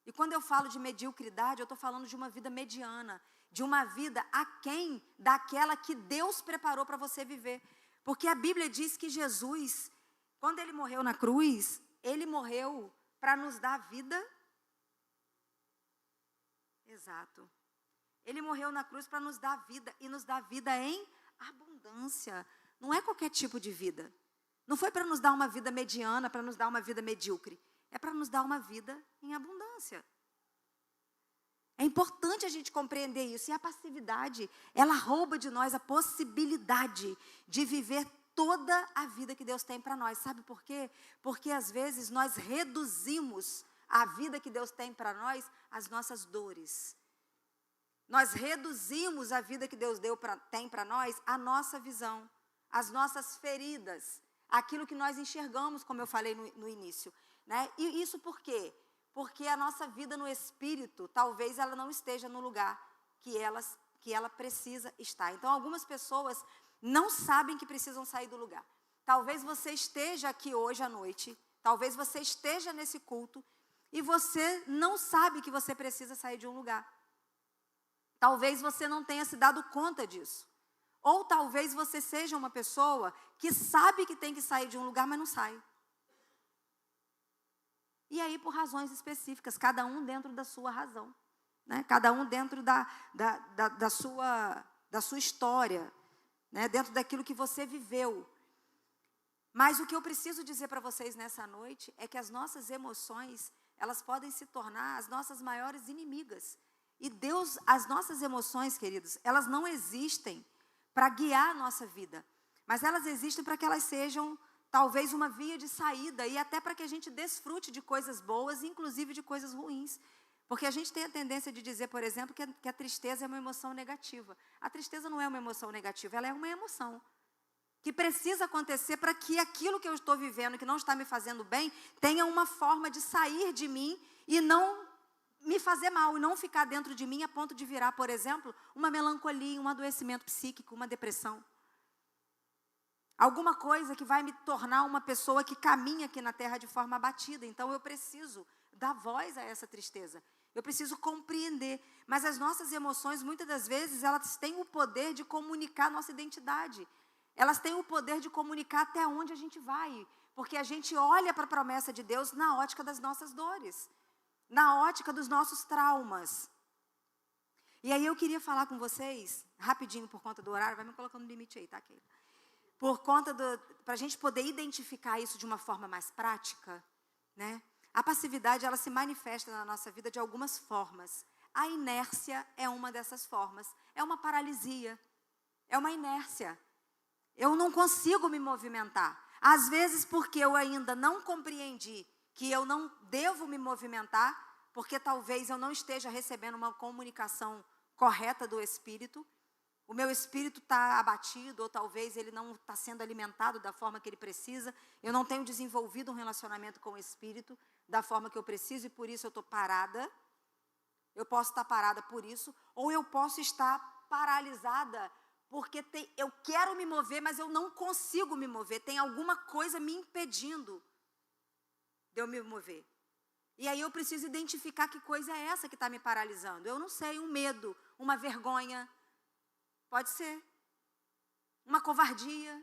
E quando eu falo de mediocridade, eu estou falando de uma vida mediana, de uma vida aquém daquela que Deus preparou para você viver. Porque a Bíblia diz que Jesus, quando Ele morreu na cruz, Ele morreu para nos dar vida. Exato. Ele morreu na cruz para nos dar vida, e nos dar vida em abundância. Não é qualquer tipo de vida. Não foi para nos dar uma vida mediana, para nos dar uma vida medíocre. É para nos dar uma vida em abundância. É importante a gente compreender isso. E a passividade, ela rouba de nós a possibilidade de viver toda a vida que Deus tem para nós. Sabe por quê? Porque às vezes nós reduzimos a vida que Deus tem para nós às nossas dores. Nós reduzimos a vida que Deus tem para nós à nossa visão, às nossas feridas, aquilo que nós enxergamos, como eu falei no início. Né? E isso por quê? Porque a nossa vida no Espírito, talvez ela não esteja no lugar que ela precisa estar. Então, algumas pessoas não sabem que precisam sair do lugar. Talvez você esteja aqui hoje à noite, talvez você esteja nesse culto, e você não sabe que você precisa sair de um lugar. Talvez você não tenha se dado conta disso. Ou talvez você seja uma pessoa que sabe que tem que sair de um lugar, mas não sai. E aí, por razões específicas, cada um dentro da sua razão. Né? Cada um dentro da sua história. Né? Dentro daquilo que você viveu. Mas o que eu preciso dizer para vocês nessa noite é que as nossas emoções, elas podem se tornar as nossas maiores inimigas. E Deus, as nossas emoções, queridos, elas não existem para guiar a nossa vida. Mas elas existem para que elas sejam, talvez, uma via de saída e até para que a gente desfrute de coisas boas, inclusive de coisas ruins. Porque a gente tem a tendência de dizer, por exemplo, que a tristeza é uma emoção negativa. A tristeza não é uma emoção negativa, ela é uma emoção que precisa acontecer para que aquilo que eu estou vivendo, que não está me fazendo bem, tenha uma forma de sair de mim e não me fazer mal, e não ficar dentro de mim a ponto de virar, por exemplo, uma melancolia, um adoecimento psíquico, uma depressão. Alguma coisa que vai me tornar uma pessoa que caminha aqui na terra de forma abatida. Então eu preciso dar voz a essa tristeza. Eu preciso compreender. Mas as nossas emoções, muitas das vezes, elas têm o poder de comunicar nossa identidade. Elas têm o poder de comunicar até onde a gente vai. Porque a gente olha para a promessa de Deus na ótica das nossas dores. Na ótica dos nossos traumas. E aí eu queria falar com vocês, rapidinho por conta do horário, vai me colocando no limite aí, tá, Keila? Para a gente poder identificar isso de uma forma mais prática, né? A passividade, ela se manifesta na nossa vida de algumas formas. A inércia é uma dessas formas. É uma paralisia, é uma inércia. Eu não consigo me movimentar. Às vezes porque eu ainda não compreendi que eu não devo me movimentar, porque talvez eu não esteja recebendo uma comunicação correta do Espírito. O meu espírito está abatido, ou talvez ele não está sendo alimentado da forma que ele precisa. Eu não tenho desenvolvido um relacionamento com o Espírito da forma que eu preciso, e por isso eu estou parada. Eu posso estar parada por isso, ou eu posso estar paralisada, porque eu quero me mover, mas eu não consigo me mover. Tem alguma coisa me impedindo de eu me mover. E aí eu preciso identificar que coisa é essa que está me paralisando. Eu não sei, um medo, uma vergonha, pode ser, uma covardia,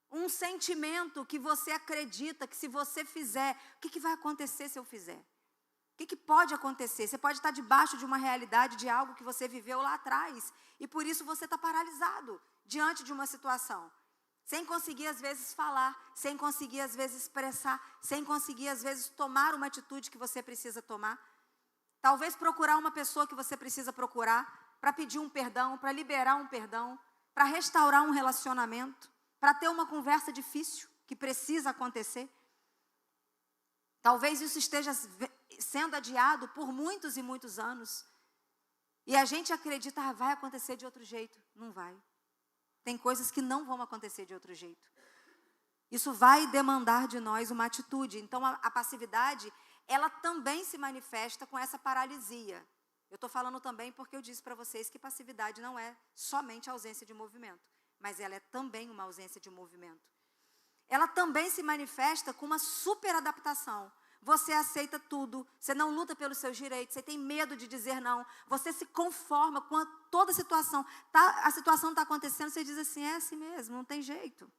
um sentimento que você acredita que se você fizer, o que vai acontecer se eu fizer? O que pode acontecer? Você pode estar debaixo de uma realidade, de algo que você viveu lá atrás, e por isso você está paralisado diante de uma situação. Sem conseguir, às vezes, falar, sem conseguir, às vezes, expressar, sem conseguir, às vezes, tomar uma atitude que você precisa tomar. Talvez procurar uma pessoa que você precisa procurar, para pedir um perdão, para liberar um perdão, para restaurar um relacionamento, para ter uma conversa difícil que precisa acontecer. Talvez isso esteja sendo adiado por muitos e muitos anos. E a gente acredita, vai acontecer de outro jeito. Não vai. Tem coisas que não vão acontecer de outro jeito. Isso vai demandar de nós uma atitude. Então, a passividade, ela também se manifesta com essa paralisia. Eu estou falando também porque eu disse para vocês que passividade não é somente ausência de movimento, mas ela é também uma ausência de movimento. Ela também se manifesta com uma superadaptação. Você aceita tudo, você não luta pelos seus direitos, você tem medo de dizer não, você se conforma com toda a situação. A situação está acontecendo, você diz assim, é assim mesmo, não tem jeito.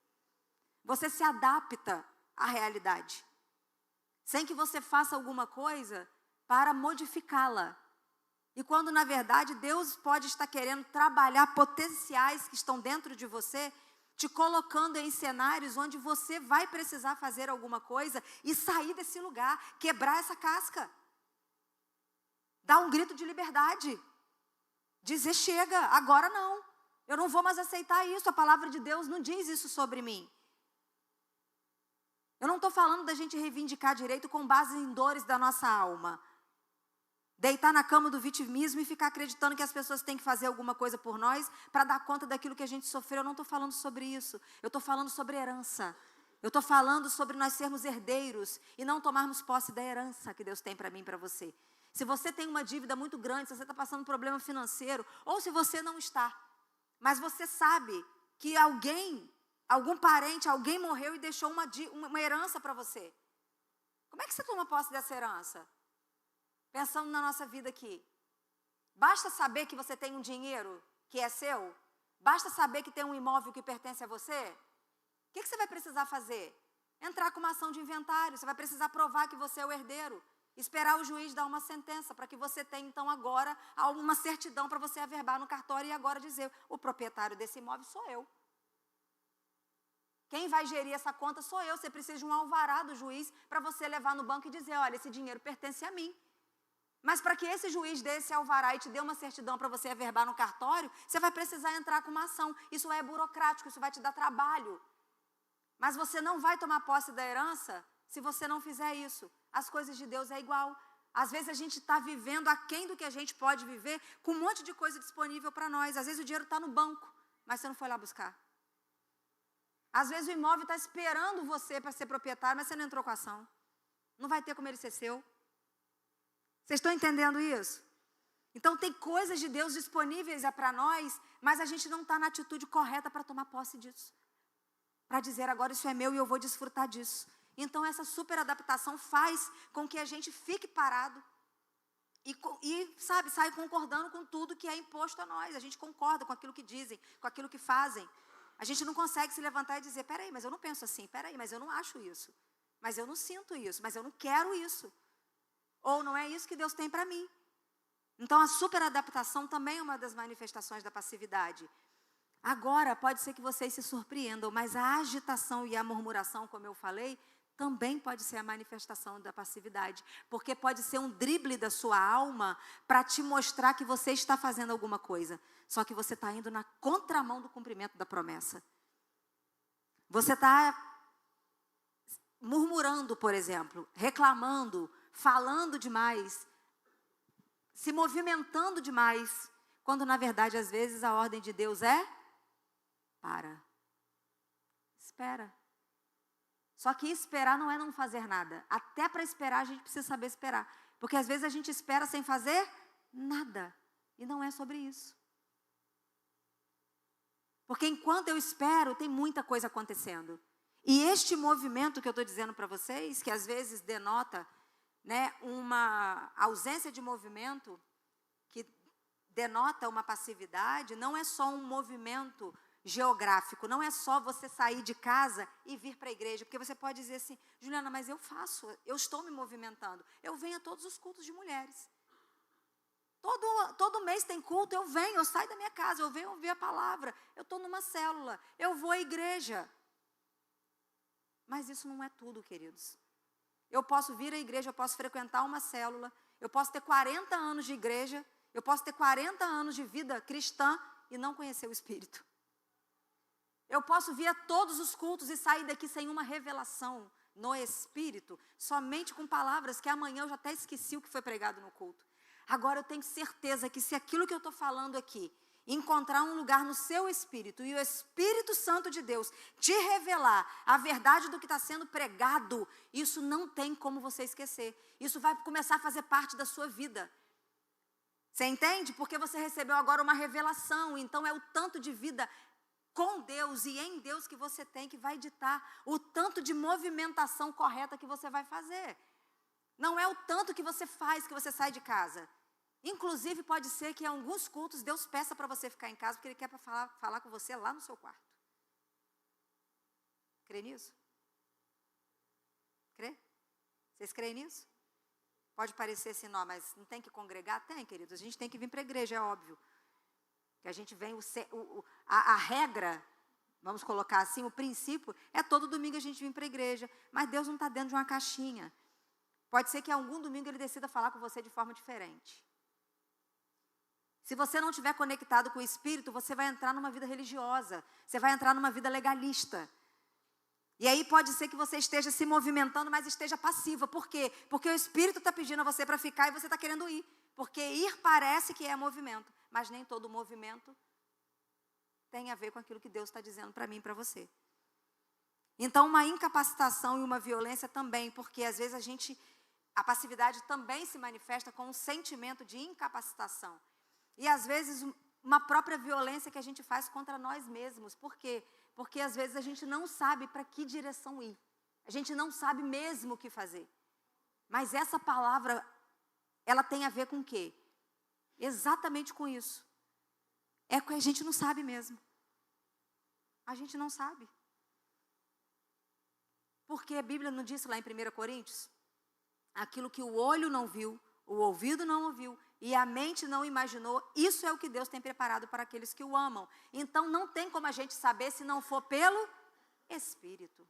Você se adapta à realidade, sem que você faça alguma coisa para modificá-la. E quando, na verdade, Deus pode estar querendo trabalhar potenciais que estão dentro de você, te colocando em cenários onde você vai precisar fazer alguma coisa e sair desse lugar, quebrar essa casca. Dar um grito de liberdade. Dizer, chega, agora não. Eu não vou mais aceitar isso, a palavra de Deus não diz isso sobre mim. Eu não estou falando da gente reivindicar direito com base em dores da nossa alma. Deitar na cama do vitimismo e ficar acreditando que as pessoas têm que fazer alguma coisa por nós para dar conta daquilo que a gente sofreu. Eu não estou falando sobre isso. Eu estou falando sobre herança. Eu estou falando sobre nós sermos herdeiros e não tomarmos posse da herança que Deus tem para mim e para você. Se você tem uma dívida muito grande, se você está passando um problema financeiro, ou se você não está, mas você sabe que algum parente, alguém morreu e deixou uma herança para você. Como é que você toma posse dessa herança? Pensando na nossa vida aqui. Basta saber que você tem um dinheiro que é seu? Basta saber que tem um imóvel que pertence a você? O que você vai precisar fazer? Entrar com uma ação de inventário. Você vai precisar provar que você é o herdeiro. Esperar o juiz dar uma sentença para que você tenha, então, agora uma certidão para você averbar no cartório e agora dizer, o proprietário desse imóvel sou eu. Quem vai gerir essa conta sou eu. Você precisa de um alvará do juiz para você levar no banco e dizer, olha, esse dinheiro pertence a mim. Mas para que esse juiz dê esse alvará e te dê uma certidão para você averbar no cartório, você vai precisar entrar com uma ação. Isso é burocrático, isso vai te dar trabalho. Mas você não vai tomar posse da herança se você não fizer isso. As coisas de Deus é igual. Às vezes a gente está vivendo aquém do que a gente pode viver, com um monte de coisa disponível para nós. Às vezes o dinheiro está no banco, mas você não foi lá buscar. Às vezes o imóvel está esperando você para ser proprietário, mas você não entrou com a ação. Não vai ter como ele ser seu. Vocês estão entendendo isso? Então tem coisas de Deus disponíveis para nós, mas a gente não está na atitude correta para tomar posse disso. Para dizer, agora isso é meu e eu vou desfrutar disso. Então essa superadaptação faz com que a gente fique parado e sai concordando com tudo que é imposto a nós. A gente concorda com aquilo que dizem, com aquilo que fazem. A gente não consegue se levantar e dizer, peraí, mas eu não penso assim, peraí, mas eu não acho isso. Mas eu não sinto isso, mas eu não quero isso. Ou não é isso que Deus tem para mim. Então, a superadaptação também é uma das manifestações da passividade. Agora, pode ser que vocês se surpreendam, mas a agitação e a murmuração, como eu falei, também pode ser a manifestação da passividade. Porque pode ser um drible da sua alma para te mostrar que você está fazendo alguma coisa. Só que você está indo na contramão do cumprimento da promessa. Você está murmurando, por exemplo, reclamando, falando demais, se movimentando demais, quando na verdade às vezes a ordem de Deus é espera. Só que esperar não é não fazer nada. Até para esperar a gente precisa saber esperar, porque às vezes a gente espera sem fazer nada, e não é sobre isso. Porque enquanto eu espero, tem muita coisa acontecendo. E este movimento que eu estou dizendo para vocês, que às vezes denota, né, uma ausência de movimento, que denota uma passividade, não é só um movimento geográfico, não é só você sair de casa e vir para a igreja, porque você pode dizer assim, Juliana, mas eu faço, eu estou me movimentando, eu venho a todos os cultos de mulheres. Todo mês tem culto, eu venho, eu saio da minha casa, eu venho ouvir a palavra, eu estou numa célula, eu vou à igreja. Mas isso não é tudo, queridos. Eu posso vir à igreja, eu posso frequentar uma célula, eu posso ter 40 anos de igreja, eu posso ter 40 anos de vida cristã e não conhecer o Espírito. Eu posso vir a todos os cultos e sair daqui sem uma revelação no Espírito, somente com palavras que amanhã eu já até esqueci o que foi pregado no culto. Agora eu tenho certeza que se aquilo que eu estou falando aqui encontrar um lugar no seu espírito e o Espírito Santo de Deus te revelar a verdade do que está sendo pregado, isso não tem como você esquecer. Isso vai começar a fazer parte da sua vida. Você entende? Porque você recebeu agora uma revelação, então é o tanto de vida com Deus e em Deus que você tem que vai ditar o tanto de movimentação correta que você vai fazer. Não é o tanto que você faz, que você sai de casa. Inclusive, pode ser que em alguns cultos Deus peça para você ficar em casa, porque Ele quer falar com você lá no seu quarto. Crê nisso? Crê? Vocês creem nisso? Pode parecer assim, não, mas não tem que congregar? Tem, queridos. A gente tem que vir para a igreja, é óbvio. Que a gente vem, a regra, vamos colocar assim, o princípio, é todo domingo a gente vir para a igreja. Mas Deus não está dentro de uma caixinha. Pode ser que algum domingo Ele decida falar com você de forma diferente. Se você não estiver conectado com o Espírito, você vai entrar numa vida religiosa. Você vai entrar numa vida legalista. E aí pode ser que você esteja se movimentando, mas esteja passiva. Por quê? Porque o Espírito está pedindo a você para ficar e você está querendo ir. Porque ir parece que é movimento, mas nem todo movimento tem a ver com aquilo que Deus está dizendo para mim e para você. Então, uma incapacitação e uma violência também, porque às vezes a passividade também se manifesta com um sentimento de incapacitação. E às vezes uma própria violência que a gente faz contra nós mesmos. Por quê? Porque às vezes a gente não sabe para que direção ir. A gente não sabe mesmo o que fazer. Mas essa palavra, ela tem a ver com o quê? Exatamente com isso. É que a gente não sabe mesmo. A gente não sabe. Porque a Bíblia não disse lá em 1 Coríntios? Aquilo que o olho não viu, o ouvido não ouviu e a mente não imaginou, isso é o que Deus tem preparado para aqueles que o amam. Então não tem como a gente saber se não for pelo Espírito.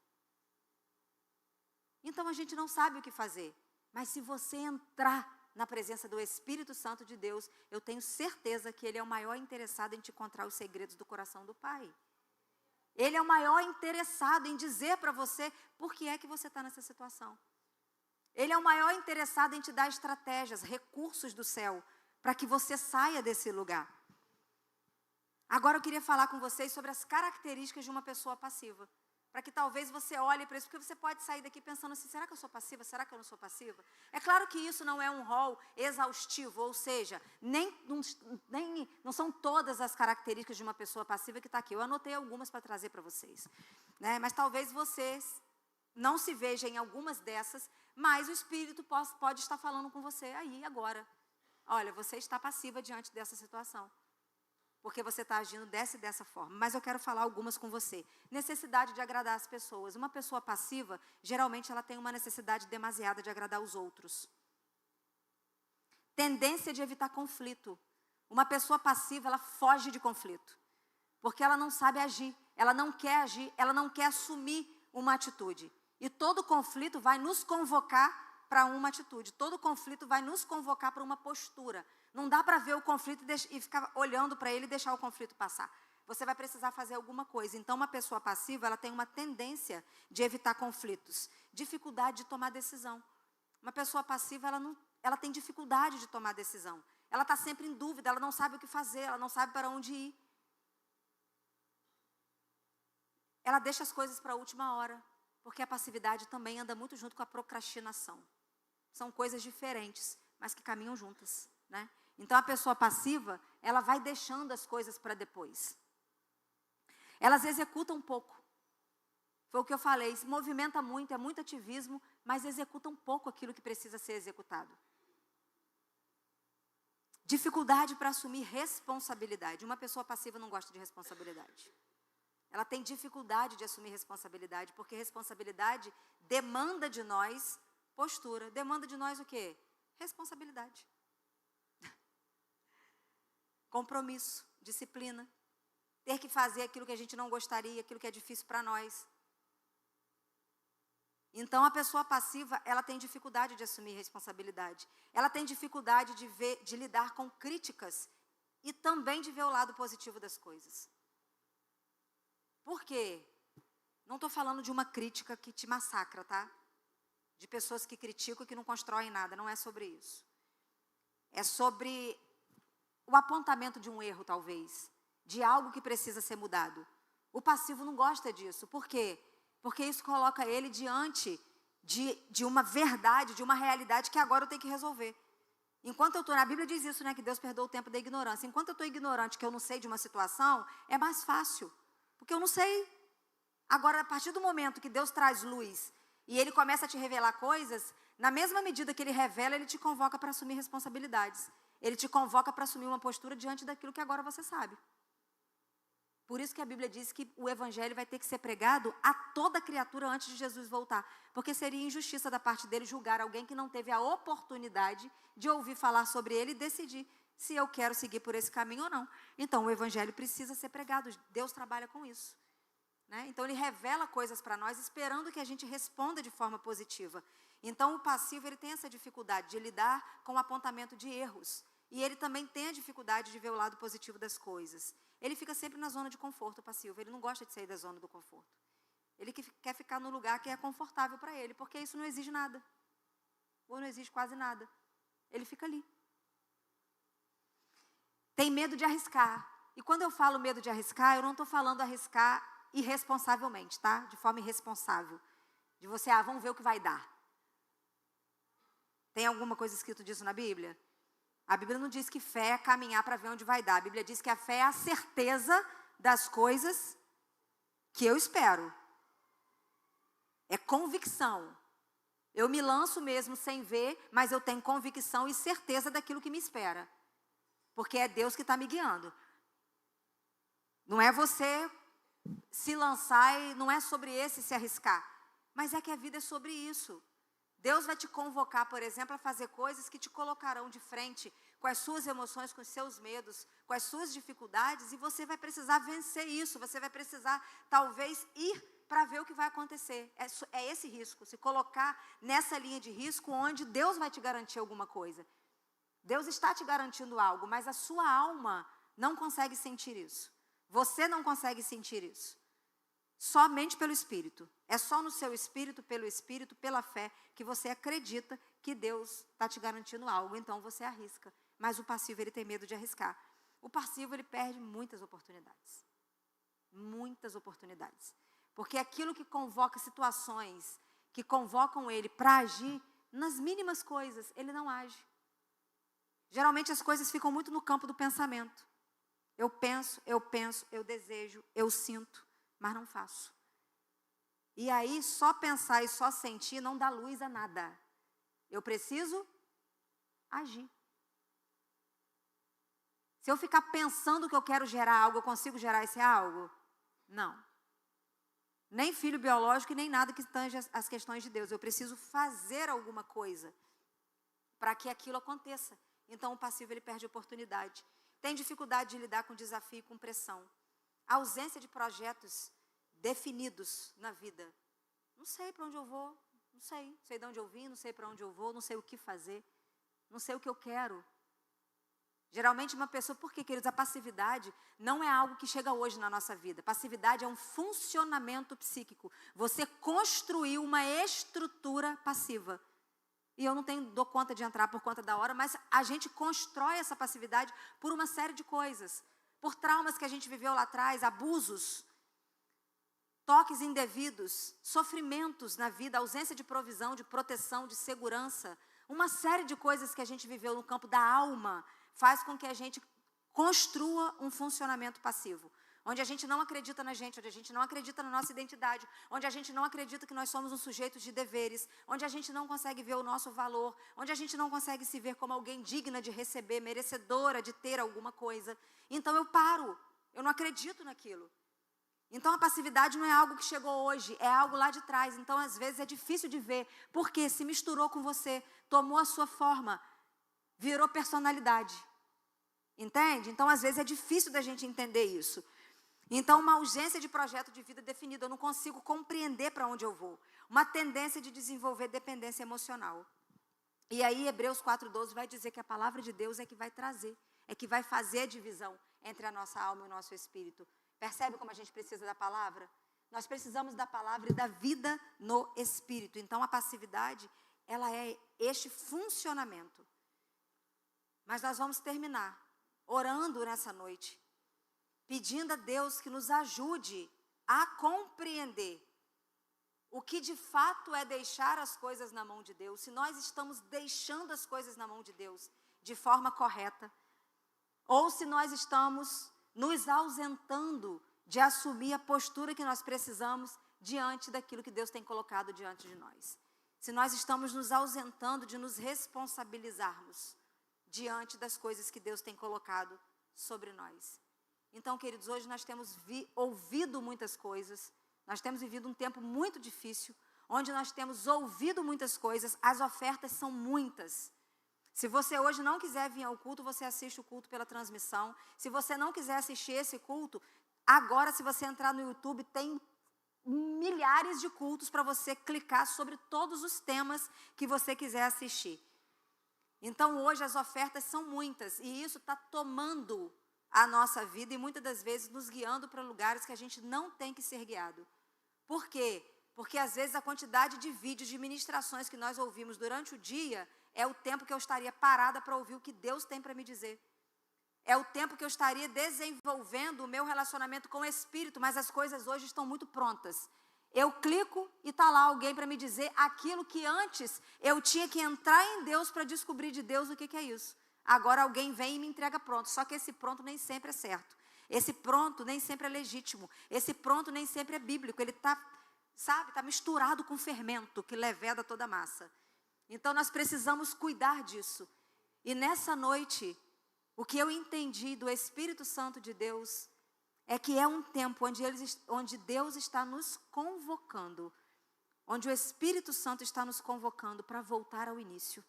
Então a gente não sabe o que fazer. Mas se você entrar na presença do Espírito Santo de Deus, eu tenho certeza que Ele é o maior interessado em te encontrar os segredos do coração do Pai. Ele é o maior interessado em dizer para você por que é que você está nessa situação. Ele é o maior interessado em te dar estratégias, recursos do céu, para que você saia desse lugar. Agora eu queria falar com vocês sobre as características de uma pessoa passiva. Para que talvez você olhe para isso, porque você pode sair daqui pensando assim, será que eu sou passiva? Será que eu não sou passiva? É claro que isso não é um rol exaustivo, ou seja, não são todas as características de uma pessoa passiva que está aqui. Eu anotei algumas para trazer para vocês. Né? Mas talvez vocês não se vejam em algumas dessas, mas o Espírito pode estar falando com você aí, agora. Olha, você está passiva diante dessa situação. Porque você está agindo dessa e dessa forma. Mas eu quero falar algumas com você. Necessidade de agradar as pessoas. Uma pessoa passiva, geralmente ela tem uma necessidade demasiada de agradar os outros. Tendência de evitar conflito. Uma pessoa passiva, ela foge de conflito. Porque ela não sabe agir. Ela não quer agir, ela não quer assumir uma atitude. E todo conflito vai nos convocar para uma atitude. Todo conflito vai nos convocar para uma postura. Não dá para ver o conflito e ficar olhando para ele e deixar o conflito passar. Você vai precisar fazer alguma coisa. Então, uma pessoa passiva, ela tem uma tendência de evitar conflitos. Dificuldade de tomar decisão. Uma pessoa passiva, ela tem dificuldade de tomar decisão. Ela está sempre em dúvida, ela não sabe o que fazer, ela não sabe para onde ir. Ela deixa as coisas para a última hora. Porque a passividade também anda muito junto com a procrastinação. São coisas diferentes, mas que caminham juntas, né? Então, a pessoa passiva, ela vai deixando as coisas para depois. Elas executam pouco. Foi o que eu falei, se movimenta muito, é muito ativismo, mas executa um pouco aquilo que precisa ser executado. Dificuldade para assumir responsabilidade. Uma pessoa passiva não gosta de responsabilidade. Ela tem dificuldade de assumir responsabilidade, porque responsabilidade demanda de nós postura. Demanda de nós o quê? Responsabilidade. Compromisso, disciplina. Ter que fazer aquilo que a gente não gostaria, aquilo que é difícil para nós. Então, a pessoa passiva, ela tem dificuldade de assumir responsabilidade. Ela tem dificuldade de lidar com críticas e também de ver o lado positivo das coisas. Por quê? Não estou falando de uma crítica que te massacra, tá? De pessoas que criticam e que não constroem nada, não é sobre isso. É sobre o apontamento de um erro, talvez, de algo que precisa ser mudado. O passivo não gosta disso. Por quê? Porque isso coloca ele diante de uma verdade, de uma realidade que agora eu tenho que resolver. Enquanto eu estou, na Bíblia diz isso, né, que Deus perdoa o tempo da ignorância. Enquanto eu estou ignorante, que eu não sei de uma situação, é mais fácil, porque eu não sei. Agora, a partir do momento que Deus traz luz e Ele começa a te revelar coisas, na mesma medida que Ele revela, Ele te convoca para assumir responsabilidades. Ele te convoca para assumir uma postura diante daquilo que agora você sabe. Por isso que a Bíblia diz que o Evangelho vai ter que ser pregado a toda criatura antes de Jesus voltar. Porque seria injustiça da parte dele julgar alguém que não teve a oportunidade de ouvir falar sobre ele e decidir se eu quero seguir por esse caminho ou não. Então, o Evangelho precisa ser pregado. Deus trabalha com isso. Né? Então, Ele revela coisas para nós, esperando que a gente responda de forma positiva. Então, o passivo, ele tem essa dificuldade de lidar com o apontamento de erros. E ele também tem a dificuldade de ver o lado positivo das coisas. Ele fica sempre na zona de conforto, o passivo. Ele não gosta de sair da zona do conforto. Ele quer ficar no lugar que é confortável para ele, porque isso não exige nada. Ou não exige quase nada. Ele fica ali. Tem medo de arriscar. E quando eu falo medo de arriscar, eu não estou falando arriscar irresponsavelmente, tá? De forma irresponsável. De você, vamos ver o que vai dar. Tem alguma coisa escrito disso na Bíblia? A Bíblia não diz que fé é caminhar para ver onde vai dar. A Bíblia diz que a fé é a certeza das coisas que eu espero. É convicção. Eu me lanço mesmo sem ver, mas eu tenho convicção e certeza daquilo que me espera. Porque é Deus que está me guiando. Não é você se lançar e não é sobre esse se arriscar. Mas é que a vida é sobre isso. Deus vai te convocar, por exemplo, a fazer coisas que te colocarão de frente com as suas emoções, com os seus medos, com as suas dificuldades, e você vai precisar vencer isso, você vai precisar, talvez, ir para ver o que vai acontecer. É esse risco, se colocar nessa linha de risco onde Deus vai te garantir alguma coisa. Deus está te garantindo algo, mas a sua alma não consegue sentir isso. Você não consegue sentir isso. Somente pelo Espírito. É só no seu Espírito, pelo Espírito, pela fé, que você acredita que Deus está te garantindo algo. Então você arrisca. Mas o passivo, ele tem medo de arriscar. O passivo, ele perde muitas oportunidades. Muitas oportunidades. Porque aquilo que convoca situações, que convocam ele para agir, nas mínimas coisas, ele não age. Geralmente as coisas ficam muito no campo do pensamento. Eu penso, eu desejo, eu sinto, mas não faço. E aí, só pensar e só sentir não dá luz a nada. Eu preciso agir. Se eu ficar pensando que eu quero gerar algo, eu consigo gerar esse algo? Não. Nem filho biológico e nem nada que tange as questões de Deus. Eu preciso fazer alguma coisa para que aquilo aconteça. Então, o passivo, ele perde oportunidade. Tem dificuldade de lidar com desafio e com pressão. A ausência de projetos definidos na vida. Não sei para onde eu vou, não sei. Sei de onde eu vim, não sei para onde eu vou, não sei o que fazer, não sei o que eu quero. Geralmente uma pessoa, por quê, queridos? A passividade não é algo que chega hoje na nossa vida. Passividade é um funcionamento psíquico. Você construiu uma estrutura passiva. E eu não dou conta de entrar por conta da hora, mas a gente constrói essa passividade por uma série de coisas. Por traumas que a gente viveu lá atrás, abusos, toques indevidos, sofrimentos na vida, ausência de provisão, de proteção, de segurança. Uma série de coisas que a gente viveu no campo da alma faz com que a gente construa um funcionamento passivo. onde a gente não acredita na gente, onde a gente não acredita na nossa identidade, onde a gente não acredita que nós somos um sujeito de deveres, onde a gente não consegue ver o nosso valor, onde a gente não consegue se ver como alguém digna de receber, merecedora de ter alguma coisa. Então eu paro, eu não acredito naquilo. Então a passividade não é algo que chegou hoje, é algo lá de trás. Então às vezes é difícil de ver, porque se misturou com você, tomou a sua forma, virou personalidade. Entende? Então às vezes é difícil da gente entender isso. Então, uma ausência de projeto de vida definido, eu não consigo compreender para onde eu vou. Uma tendência de desenvolver dependência emocional. E aí, Hebreus 4:12 vai dizer que a palavra de Deus é que vai trazer, é que vai fazer a divisão entre a nossa alma e o nosso espírito. Percebe como a gente precisa da palavra? Nós precisamos da palavra e da vida no espírito. Então, a passividade, ela é este funcionamento. Mas nós vamos terminar orando nessa noite, pedindo a Deus que nos ajude a compreender o que de fato é deixar as coisas na mão de Deus, se nós estamos deixando as coisas na mão de Deus de forma correta, ou se nós estamos nos ausentando de assumir a postura que nós precisamos diante daquilo que Deus tem colocado diante de nós. Se nós estamos nos ausentando de nos responsabilizarmos diante das coisas que Deus tem colocado sobre nós. Então, queridos, hoje nós temos ouvido muitas coisas, nós temos vivido um tempo muito difícil, onde nós temos ouvido muitas coisas, as ofertas são muitas. Se você hoje não quiser vir ao culto, você assiste o culto pela transmissão. Se você não quiser assistir esse culto, agora se você entrar no YouTube, tem milhares de cultos para você clicar sobre todos os temas que você quiser assistir. Então, hoje as ofertas são muitas, e isso está tomando a nossa vida e muitas das vezes nos guiando para lugares que a gente não tem que ser guiado. Por quê? Porque às vezes a quantidade de vídeos, de ministrações que nós ouvimos durante o dia é o tempo que eu estaria parada para ouvir o que Deus tem para me dizer. É o tempo que eu estaria desenvolvendo o meu relacionamento com o Espírito, mas as coisas hoje estão muito prontas. Eu clico e está lá alguém para me dizer aquilo que antes eu tinha que entrar em Deus para descobrir de Deus o que é isso. Agora alguém vem e me entrega pronto, só que esse pronto nem sempre é certo. Esse pronto nem sempre é legítimo. Esse pronto nem sempre é bíblico. Ele está, está misturado com fermento que leveda toda a massa. Então nós precisamos cuidar disso. E nessa noite, o que eu entendi do Espírito Santo de Deus é que é um tempo onde Deus está nos convocando, onde o Espírito Santo está nos convocando para voltar ao início.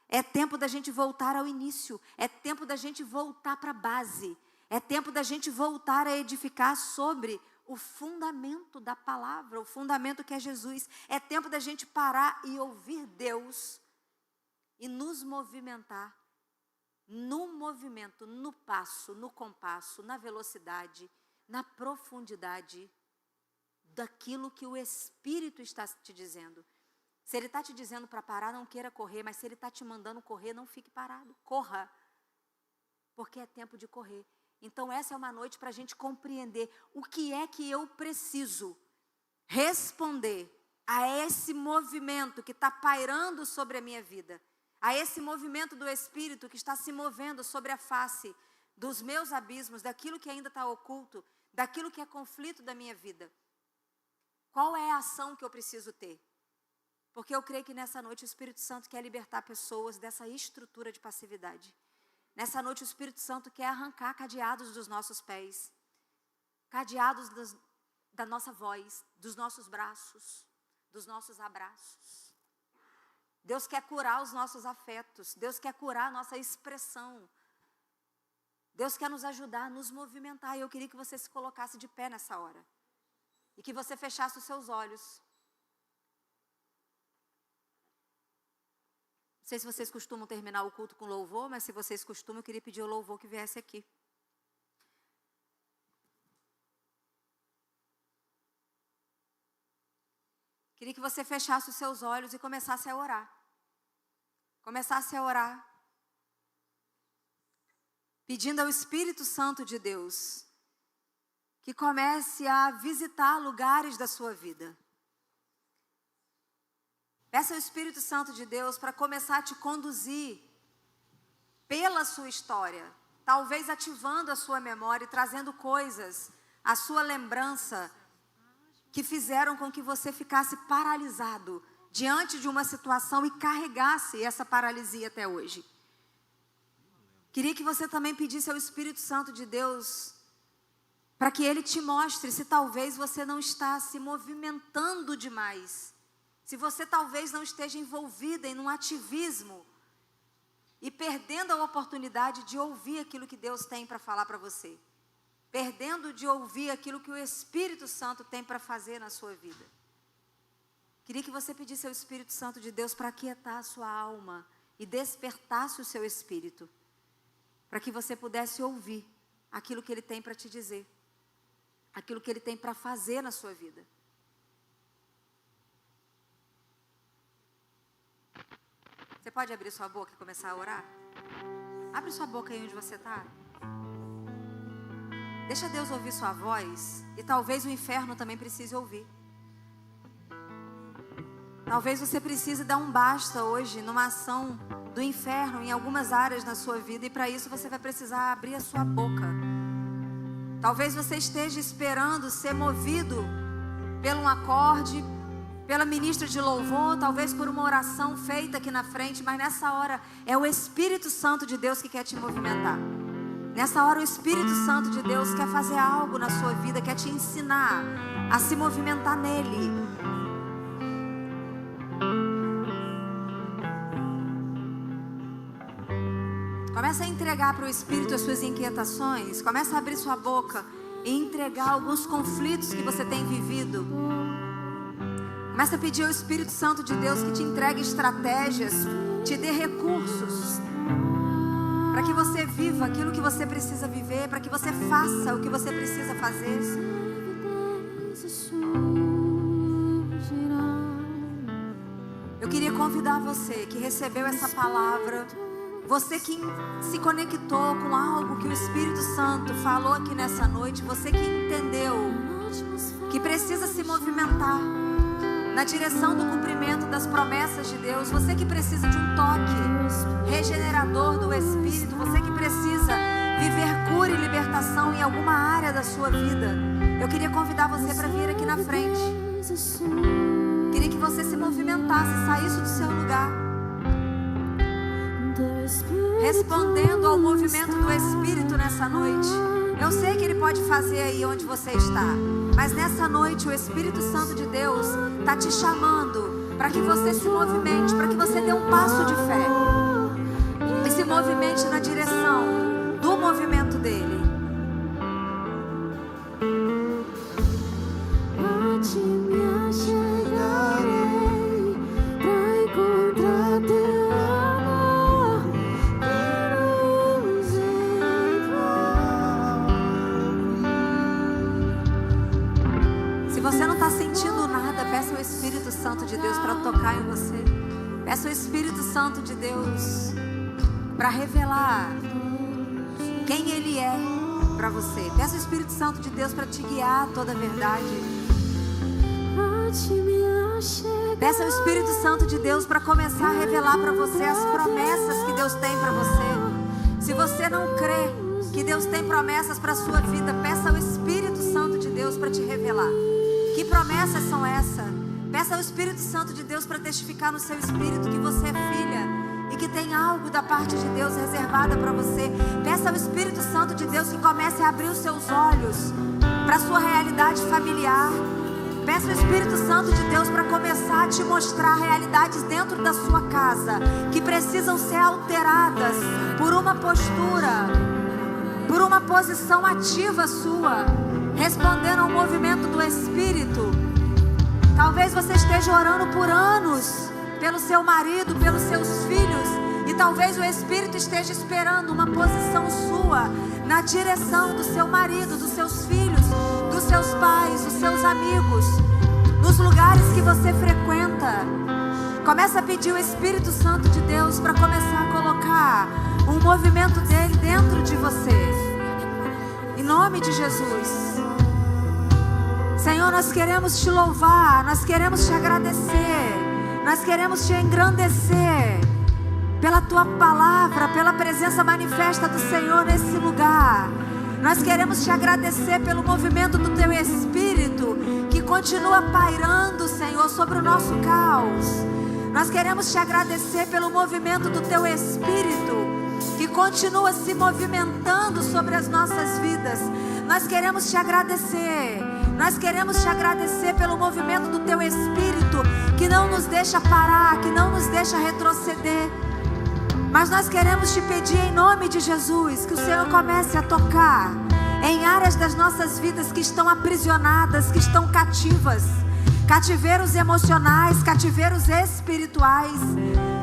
É tempo da gente voltar ao início, é tempo da gente voltar para a base, é tempo da gente voltar a edificar sobre o fundamento da palavra, o fundamento que é Jesus. É tempo da gente parar e ouvir Deus e nos movimentar no movimento, no passo, no compasso, na velocidade, na profundidade daquilo que o Espírito está te dizendo. Se Ele está te dizendo para parar, não queira correr, mas se Ele está te mandando correr, não fique parado, corra, porque é tempo de correr. Então essa é uma noite para a gente compreender o que é que eu preciso responder a esse movimento que está pairando sobre a minha vida, a esse movimento do Espírito que está se movendo sobre a face dos meus abismos, daquilo que ainda está oculto, daquilo que é conflito da minha vida. Qual é a ação que eu preciso ter? Porque eu creio que nessa noite o Espírito Santo quer libertar pessoas dessa estrutura de passividade. Nessa noite o Espírito Santo quer arrancar cadeados dos nossos pés, cadeados da nossa voz, dos nossos braços, dos nossos abraços. Deus quer curar os nossos afetos, Deus quer curar a nossa expressão. Deus quer nos ajudar a nos movimentar. E eu queria que você se colocasse de pé nessa hora. E que você fechasse os seus olhos. Não sei se vocês costumam terminar o culto com louvor, mas se vocês costumam, eu queria pedir o louvor que viesse aqui. Queria que você fechasse os seus olhos e começasse a orar. Começasse a orar. Pedindo ao Espírito Santo de Deus que comece a visitar lugares da sua vida. Peça ao Espírito Santo de Deus para começar a te conduzir pela sua história, talvez ativando a sua memória e trazendo coisas à sua lembrança que fizeram com que você ficasse paralisado diante de uma situação e carregasse essa paralisia até hoje. Queria que você também pedisse ao Espírito Santo de Deus para que Ele te mostre se talvez você não está se movimentando demais, se você talvez não esteja envolvida em um ativismo e perdendo a oportunidade de ouvir aquilo que Deus tem para falar para você, perdendo de ouvir aquilo que o Espírito Santo tem para fazer na sua vida. Queria que você pedisse ao Espírito Santo de Deus para aquietar a sua alma e despertasse o seu espírito, para que você pudesse ouvir aquilo que Ele tem para te dizer, aquilo que Ele tem para fazer na sua vida. Você pode abrir sua boca e começar a orar? Abre sua boca aí onde você está. Deixa Deus ouvir sua voz. E talvez o inferno também precise ouvir. Talvez você precise dar um basta hoje numa ação do inferno em algumas áreas na sua vida. E para isso você vai precisar abrir a sua boca. Talvez você esteja esperando ser movido por um acorde, pela ministra de louvor, talvez por uma oração feita aqui na frente. Mas nessa hora é o Espírito Santo de Deus que quer te movimentar. Nessa hora o Espírito Santo de Deus quer fazer algo na sua vida, quer te ensinar a se movimentar nele. Começa a entregar para o Espírito as suas inquietações. Começa a abrir sua boca e entregar alguns conflitos que você tem vivido. Começa a pedir ao Espírito Santo de Deus que te entregue estratégias, te dê recursos, para que você viva aquilo que você precisa viver, para que você faça o que você precisa fazer. Eu queria convidar você que recebeu essa palavra, você que se conectou com algo que o Espírito Santo falou aqui nessa noite, você que entendeu que precisa se movimentar na direção do cumprimento das promessas de Deus, você que precisa de um toque regenerador do Espírito, você que precisa viver cura e libertação em alguma área da sua vida, eu queria convidar você para vir aqui na frente. Queria que você se movimentasse, saísse do seu lugar, respondendo ao movimento do Espírito nessa noite. Eu sei que Ele pode fazer aí onde você está, mas nessa noite o Espírito Santo de Deus está te chamando para que você se movimente, para que você dê um passo de fé e se movimente na direção do movimento dele. Santo de Deus para tocar em você. Peça o Espírito Santo de Deus para revelar quem Ele é para você. Peça o Espírito Santo de Deus para te guiar a toda a verdade. Peça o Espírito Santo de Deus para começar a revelar para você as promessas que Deus tem para você. Se você não crê que Deus tem promessas para a sua vida, peça ao Espírito Santo de Deus para te revelar. Que promessas são essas? Peça ao Espírito Santo de Deus para testificar no seu espírito que você é filha e que tem algo da parte de Deus reservada para você. Peça ao Espírito Santo de Deus que comece a abrir os seus olhos para a sua realidade familiar. Peça ao Espírito Santo de Deus para começar a te mostrar realidades dentro da sua casa que precisam ser alteradas por uma postura, por uma posição ativa sua, respondendo ao movimento do Espírito. Talvez você esteja orando por anos pelo seu marido, pelos seus filhos, e talvez o Espírito esteja esperando uma posição sua na direção do seu marido, dos seus filhos, dos seus pais, dos seus amigos, nos lugares que você frequenta. Começa a pedir o Espírito Santo de Deus para começar a colocar um movimento dele dentro de você. Em nome de Jesus. Senhor, nós queremos te louvar, nós queremos te agradecer, nós queremos te engrandecer pela Tua palavra, pela presença manifesta do Senhor nesse lugar. Nós queremos Te agradecer pelo movimento do Teu Espírito, que continua pairando, Senhor, sobre o nosso caos. Nós queremos Te agradecer pelo movimento do Teu Espírito, que continua se movimentando sobre as nossas vidas. Nós queremos Te agradecer. Nós queremos Te agradecer pelo movimento do Teu Espírito, que não nos deixa parar, que não nos deixa retroceder. Mas nós queremos Te pedir em nome de Jesus, que o Senhor comece a tocar em áreas das nossas vidas que estão aprisionadas, que estão cativas. Cativeiros emocionais, cativeiros espirituais.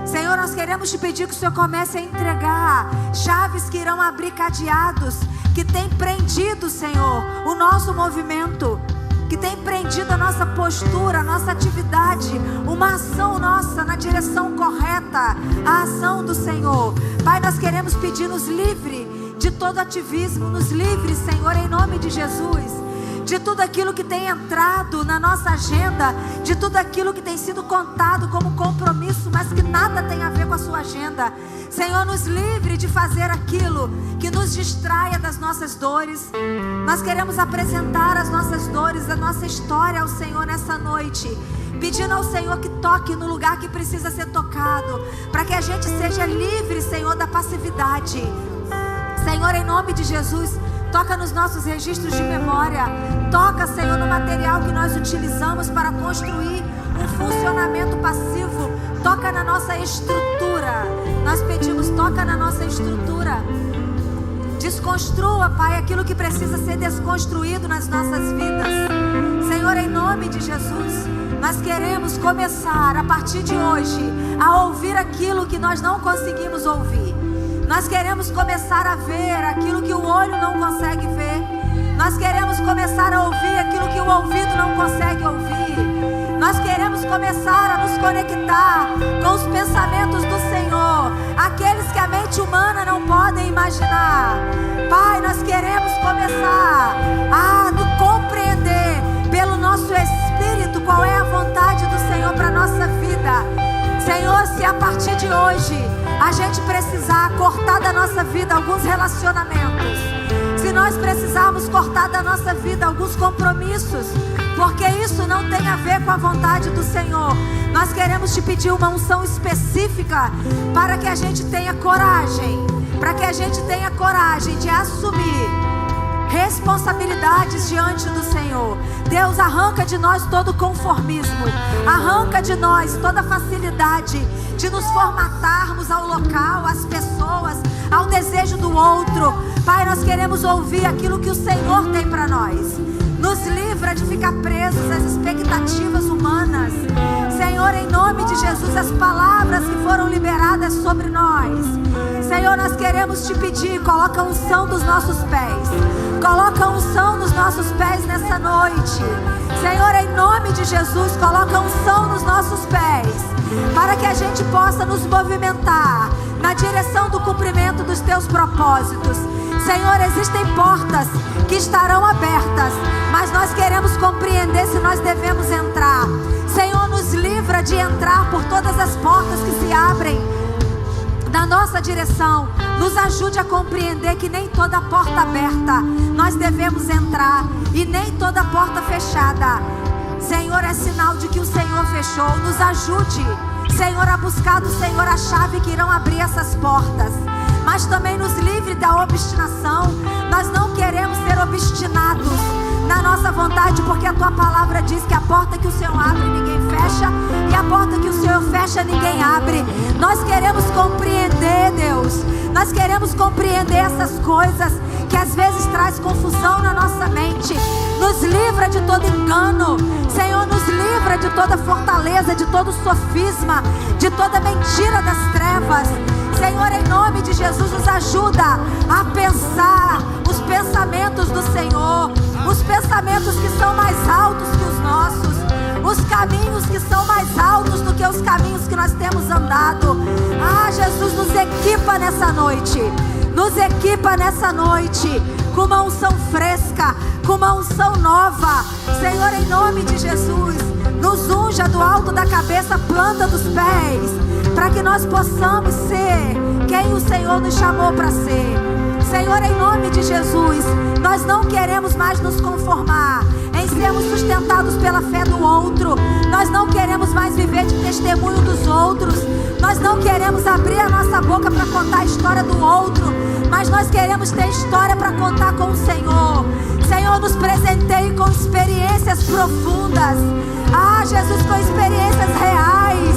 Senhor, nós queremos Te pedir que o Senhor comece a entregar chaves que irão abrir cadeados, que tem prendido, Senhor, o nosso movimento, que tem prendido a nossa postura, a nossa atividade, uma ação nossa na direção correta, a ação do Senhor. Pai, nós queremos pedir, nos livre de todo ativismo, nos livre, Senhor, em nome de Jesus, de tudo aquilo que tem entrado na nossa agenda, de tudo aquilo que tem sido contado como compromisso, mas que nada tem a ver com a sua agenda. Senhor, nos livre de fazer aquilo que nos distraia das nossas dores. Nós queremos apresentar as nossas dores, a nossa história ao Senhor nessa noite, pedindo ao Senhor que toque no lugar que precisa ser tocado, para que a gente seja livre, Senhor, da passividade. Senhor, em nome de Jesus, toca nos nossos registros de memória. Toca, Senhor, no material que nós utilizamos para construir um funcionamento passivo. Toca na nossa estrutura. Nós pedimos, toca na nossa estrutura. Desconstrua, Pai, aquilo que precisa ser desconstruído nas nossas vidas. Senhor, em nome de Jesus, nós queremos começar a partir de hoje a ouvir aquilo que nós não conseguimos ouvir. Nós queremos começar a ver aquilo que o olho não consegue ver. Nós queremos começar a ouvir aquilo que o ouvido não consegue ouvir. Nós queremos começar a nos conectar com os pensamentos do Senhor, aqueles que a mente humana não pode imaginar. Pai, nós queremos começar a nos compreender pelo nosso Espírito qual é a vontade do Senhor para a nossa vida. Senhor, se a partir de hoje a gente precisar cortar da nossa vida alguns relacionamentos, se nós precisarmos cortar da nossa vida alguns compromissos, porque isso não tem a ver com a vontade do Senhor, nós queremos Te pedir uma unção específica para que a gente tenha coragem, para que a gente tenha coragem de assumir responsabilidades diante do Senhor. Deus, arranca de nós todo conformismo, arranca de nós toda facilidade de nos formatarmos ao local, às pessoas, ao desejo do outro. Pai, nós queremos ouvir aquilo que o Senhor tem para nós. Nos livra de ficar presos às expectativas humanas. Senhor, em nome de Jesus, as palavras que foram liberadas sobre nós, Senhor, nós queremos Te pedir, coloca a unção dos nossos pés. Coloca a unção nos nossos pés nessa noite. Senhor, em nome de Jesus, coloca a unção nos nossos pés, para que a gente possa nos movimentar na direção do cumprimento dos Teus propósitos. Senhor, existem portas que estarão abertas, mas nós queremos compreender se nós devemos entrar. Senhor, nos livra de entrar por todas as portas que se abrem na nossa direção. Nos ajude a compreender que nem toda porta aberta nós devemos entrar, e nem toda porta fechada, Senhor, é sinal de que o Senhor fechou. Nos ajude, Senhor, a buscar do Senhor a chave que irão abrir essas portas, mas também nos livre da obstinação. Nós não queremos ser obstinados na nossa vontade, porque a Tua palavra diz que a porta que o Senhor abre ninguém fecha, e a porta que o Senhor fecha ninguém abre. Nós queremos compreender, Deus, nós queremos compreender essas coisas que às vezes traz confusão na nossa mente. Nos livra de todo engano, Senhor, nos livra de toda fortaleza, de todo sofisma, de toda mentira das trevas. Senhor, em nome de Jesus, nos ajuda a pensar os pensamentos do Senhor, os pensamentos que são mais altos que os nossos, os caminhos que são mais altos do que os caminhos que nós temos andado. Ah, Jesus, nos equipa nessa noite, nos equipa nessa noite com uma unção fresca, com uma unção nova. Senhor, em nome de Jesus, nos unja do alto da cabeça à planta dos pés, para que nós possamos ser quem o Senhor nos chamou para ser. Senhor, em nome de Jesus, nós não queremos mais nos conformar em sermos sustentados pela fé do outro. Nós não queremos mais viver de testemunho dos outros. Nós não queremos abrir a nossa boca para contar a história do outro, mas nós queremos ter história para contar com o Senhor. Senhor, nos presenteie com experiências profundas. Jesus, com experiências reais.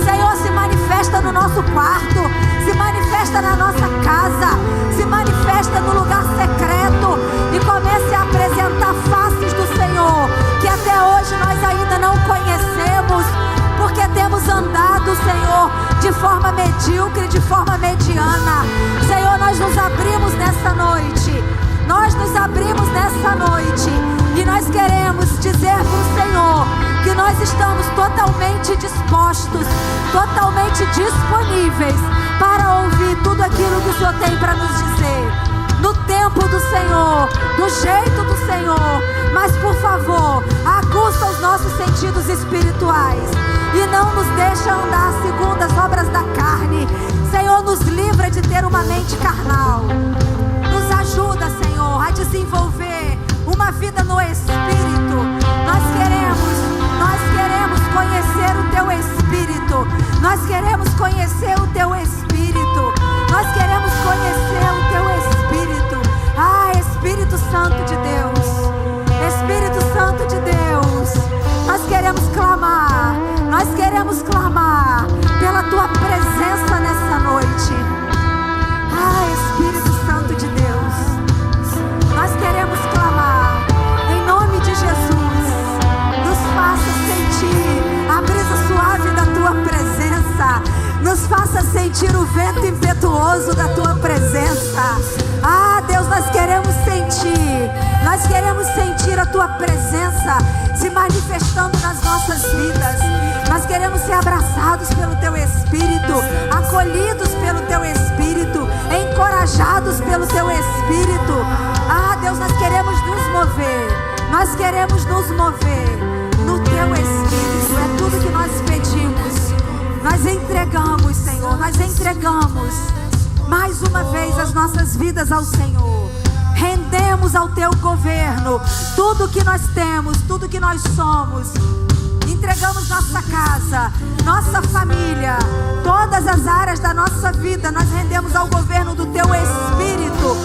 Senhor, se manifesta no nosso quarto, se manifesta na nossa casa, se manifesta no lugar secreto e comece a apresentar faces do Senhor que até hoje nós ainda não conhecemos, porque temos andado, Senhor, de forma medíocre, de forma mediana. Senhor, nós nos abrimos nessa noite. Nós nos abrimos nessa noite e nós queremos dizer para o Senhor que nós estamos totalmente dispostos, totalmente disponíveis para ouvir tudo aquilo que o Senhor tem para nos dizer. No tempo do Senhor, do jeito do Senhor, mas por favor, aguça os nossos sentidos espirituais e não nos deixa andar segundo as obras da carne. Senhor, nos livra de ter uma mente carnal. Nos ajuda, Senhor, a desenvolver uma vida no Espírito. Nós queremos conhecer o Teu Espírito. Nós queremos conhecer o Teu Espírito. Nós queremos conhecer o Teu Espírito. Espírito Santo de Deus. Espírito Santo de Deus. Nós queremos clamar. Nós queremos clamar pela Tua presença nessa noite. Espírito Santo de Deus. Nós queremos clamar em nome de Jesus. Nos faça sentir a brisa suave da Tua presença. Nos faça sentir o vento impetuoso da Tua presença. Deus, nós queremos sentir. Nós queremos sentir a Tua presença se manifestando nas nossas vidas. Nós queremos ser abraçados pelo Teu Espírito, acolhidos pelo Teu Espírito, encorajados pelo Teu Espírito. Deus, nós queremos nos mover. Nós queremos nos mover no Teu Espírito. É tudo que nós pedimos. Nós entregamos, Senhor. Nós entregamos mais uma vez as nossas vidas ao Senhor. Rendemos ao Teu governo tudo que nós temos, tudo que nós somos. Entregamos nossa casa, nossa família, todas as áreas da nossa vida. Nós rendemos ao governo do Teu Espírito.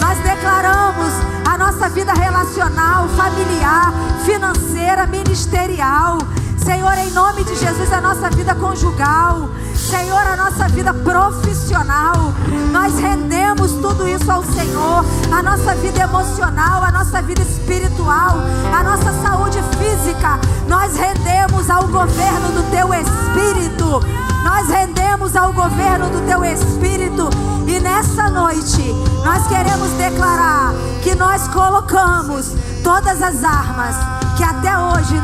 Nós declaramos a nossa vida relacional, familiar, financeira, ministerial. Senhor, em nome de Jesus, a nossa vida conjugal. Senhor, a nossa vida profissional. Nós rendemos tudo isso ao Senhor. A nossa vida emocional, a nossa vida espiritual, a nossa saúde física. Nós rendemos ao governo do Teu Espírito. Nós rendemos ao governo do Teu Espírito. E nessa noite, nós queremos declarar que nós colocamos todas as armas que até hoje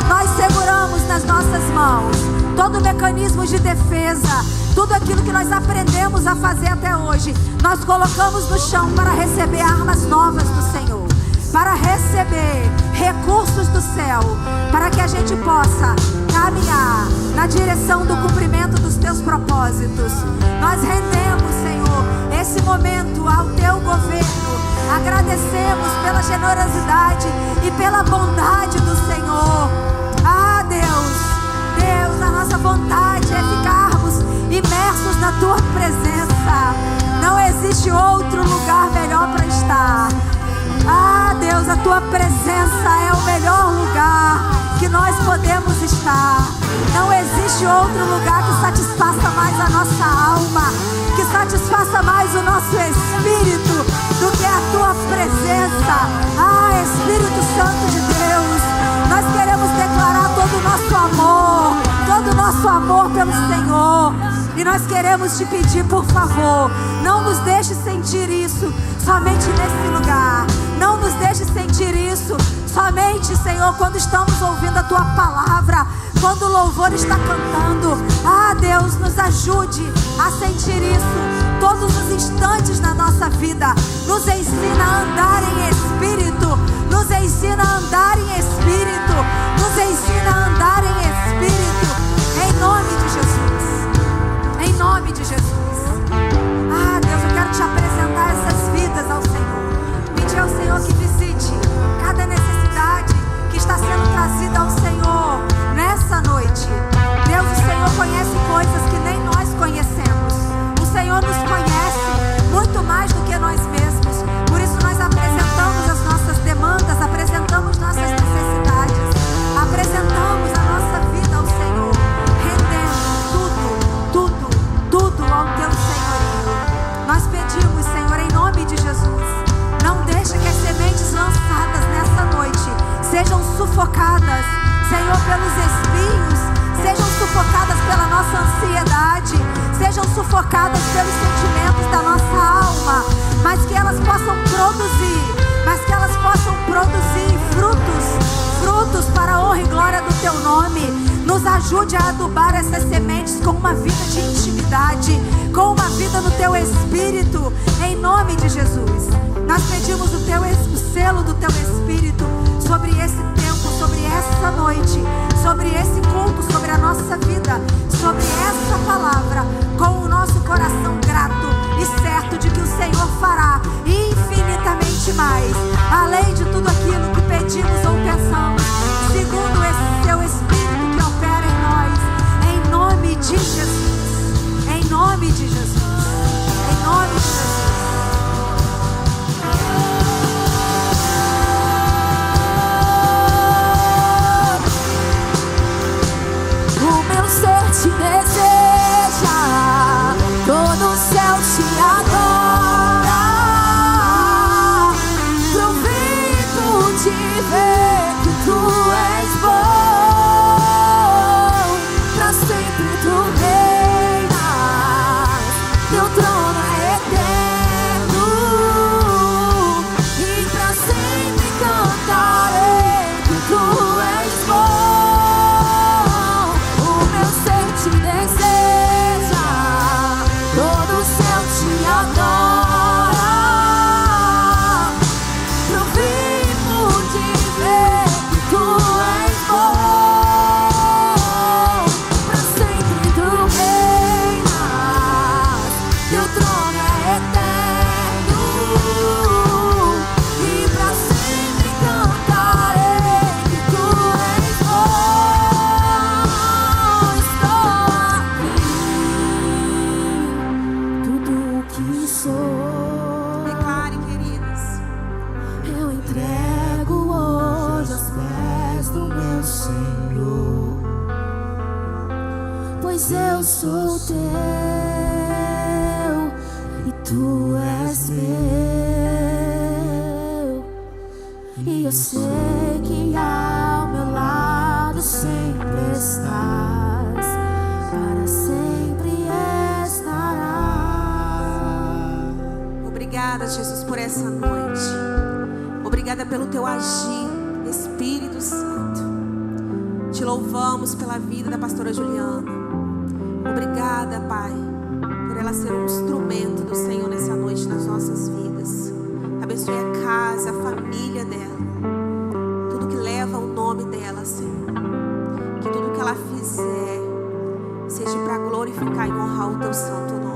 nós seguramos nas nossas mãos. Todo o mecanismo de defesa, tudo aquilo que nós aprendemos a fazer até hoje, nós colocamos no chão para receber armas novas do Senhor, para receber recursos do céu, para que a gente possa caminhar na direção do cumprimento dos Teus propósitos. Nós rendemos, Senhor, esse momento ao Teu governo. Agradecemos pela generosidade e pela bondade do Senhor. Deus, a nossa vontade é ficarmos imersos na Tua presença. Não existe outro lugar melhor para estar. Deus, a Tua presença é o melhor lugar que nós podemos estar. Não existe outro lugar que satisfaça mais a nossa alma, que satisfaça mais o nosso espírito do que a Tua presença. Espírito Santo de Deus, nós queremos declarar todo o nosso amor pelo Senhor. E nós queremos Te pedir, por favor, não nos deixe sentir isso somente nesse lugar. Não nos deixe sentir isso somente, Senhor, quando estamos ouvindo a Tua palavra, quando o louvor está cantando. Deus, nos ajude a sentir isso todos os instantes na nossa vida. Nos ensina a andar em Espírito. Nos ensina a andar em Espírito. Nos ensina a andar em Espírito. Em nome de Jesus. Senhor, pelos espinhos, sejam sufocadas pela nossa ansiedade, sejam sufocadas pelos sentimentos da nossa alma, mas que elas possam produzir frutos para a honra e glória do Teu nome. Nos ajude a adubar essas sementes com uma vida de intimidade, com uma vida no Teu Espírito, em nome de Jesus. Nós pedimos o selo do Teu Espírito sobre esse tempo, sobre essa noite, sobre esse culto, sobre a nossa vida, sobre essa palavra, com o nosso coração grato e certo de que o Senhor fará infinitamente mais, além de tudo aquilo que pedimos ou pensamos, segundo esse Teu Espírito que opera em nós, em nome de Jesus, em nome de Jesus, em nome de Jesus. Te deseja, todo o céu te adora. Provento de ver que tu és bom, pra sempre tu reinas, teu trono é eterno, e pra sempre cantarei que tu és bom. Te deseja, todo o céu te adora. Provimo de ver que tu és bom, pra sempre tu reinas, teu trono é eterno, e pra sempre cantarei que tu és bom. Declare, queridas. Eu entrego hoje aos pés do meu Senhor, pois eu sou teu e tu és meu, e eu sei que ao meu lado sempre estás, para sempre estarás. Obrigada, Jesus, por essa noite. Obrigada pelo Teu agir, Espírito Santo. Te louvamos pela vida da pastora Juliana. Obrigada, Pai, por ela ser um instrumento do Senhor nessa noite nas nossas vidas. Abençoe a casa, a família dela, tudo que leva o nome dela, Senhor. Que tudo que ela fizer seja para glorificar e honrar o Teu santo nome.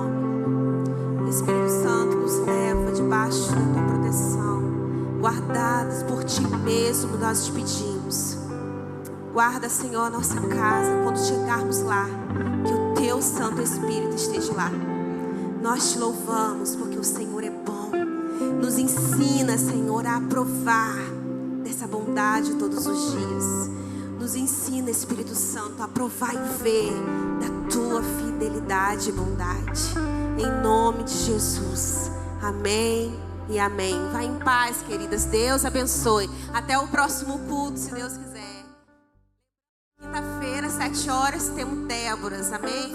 Espírito Santo, nos leva debaixo da Tua proteção, guardados por Ti mesmo, nós te pedimos. Guarda, Senhor, a nossa casa, quando chegarmos lá, que o Teu Santo Espírito esteja lá. Nós te louvamos porque o Senhor é bom. Nos ensina, Senhor, a provar dessa bondade todos os dias. Nos ensina, Espírito Santo, a provar e ver da Tua fidelidade e bondade. Em nome de Jesus. Amém e amém. Vá em paz, queridas. Deus abençoe. Até o próximo culto, se Deus quiser. Quinta-feira, 7 horas, temos Déboras. Amém?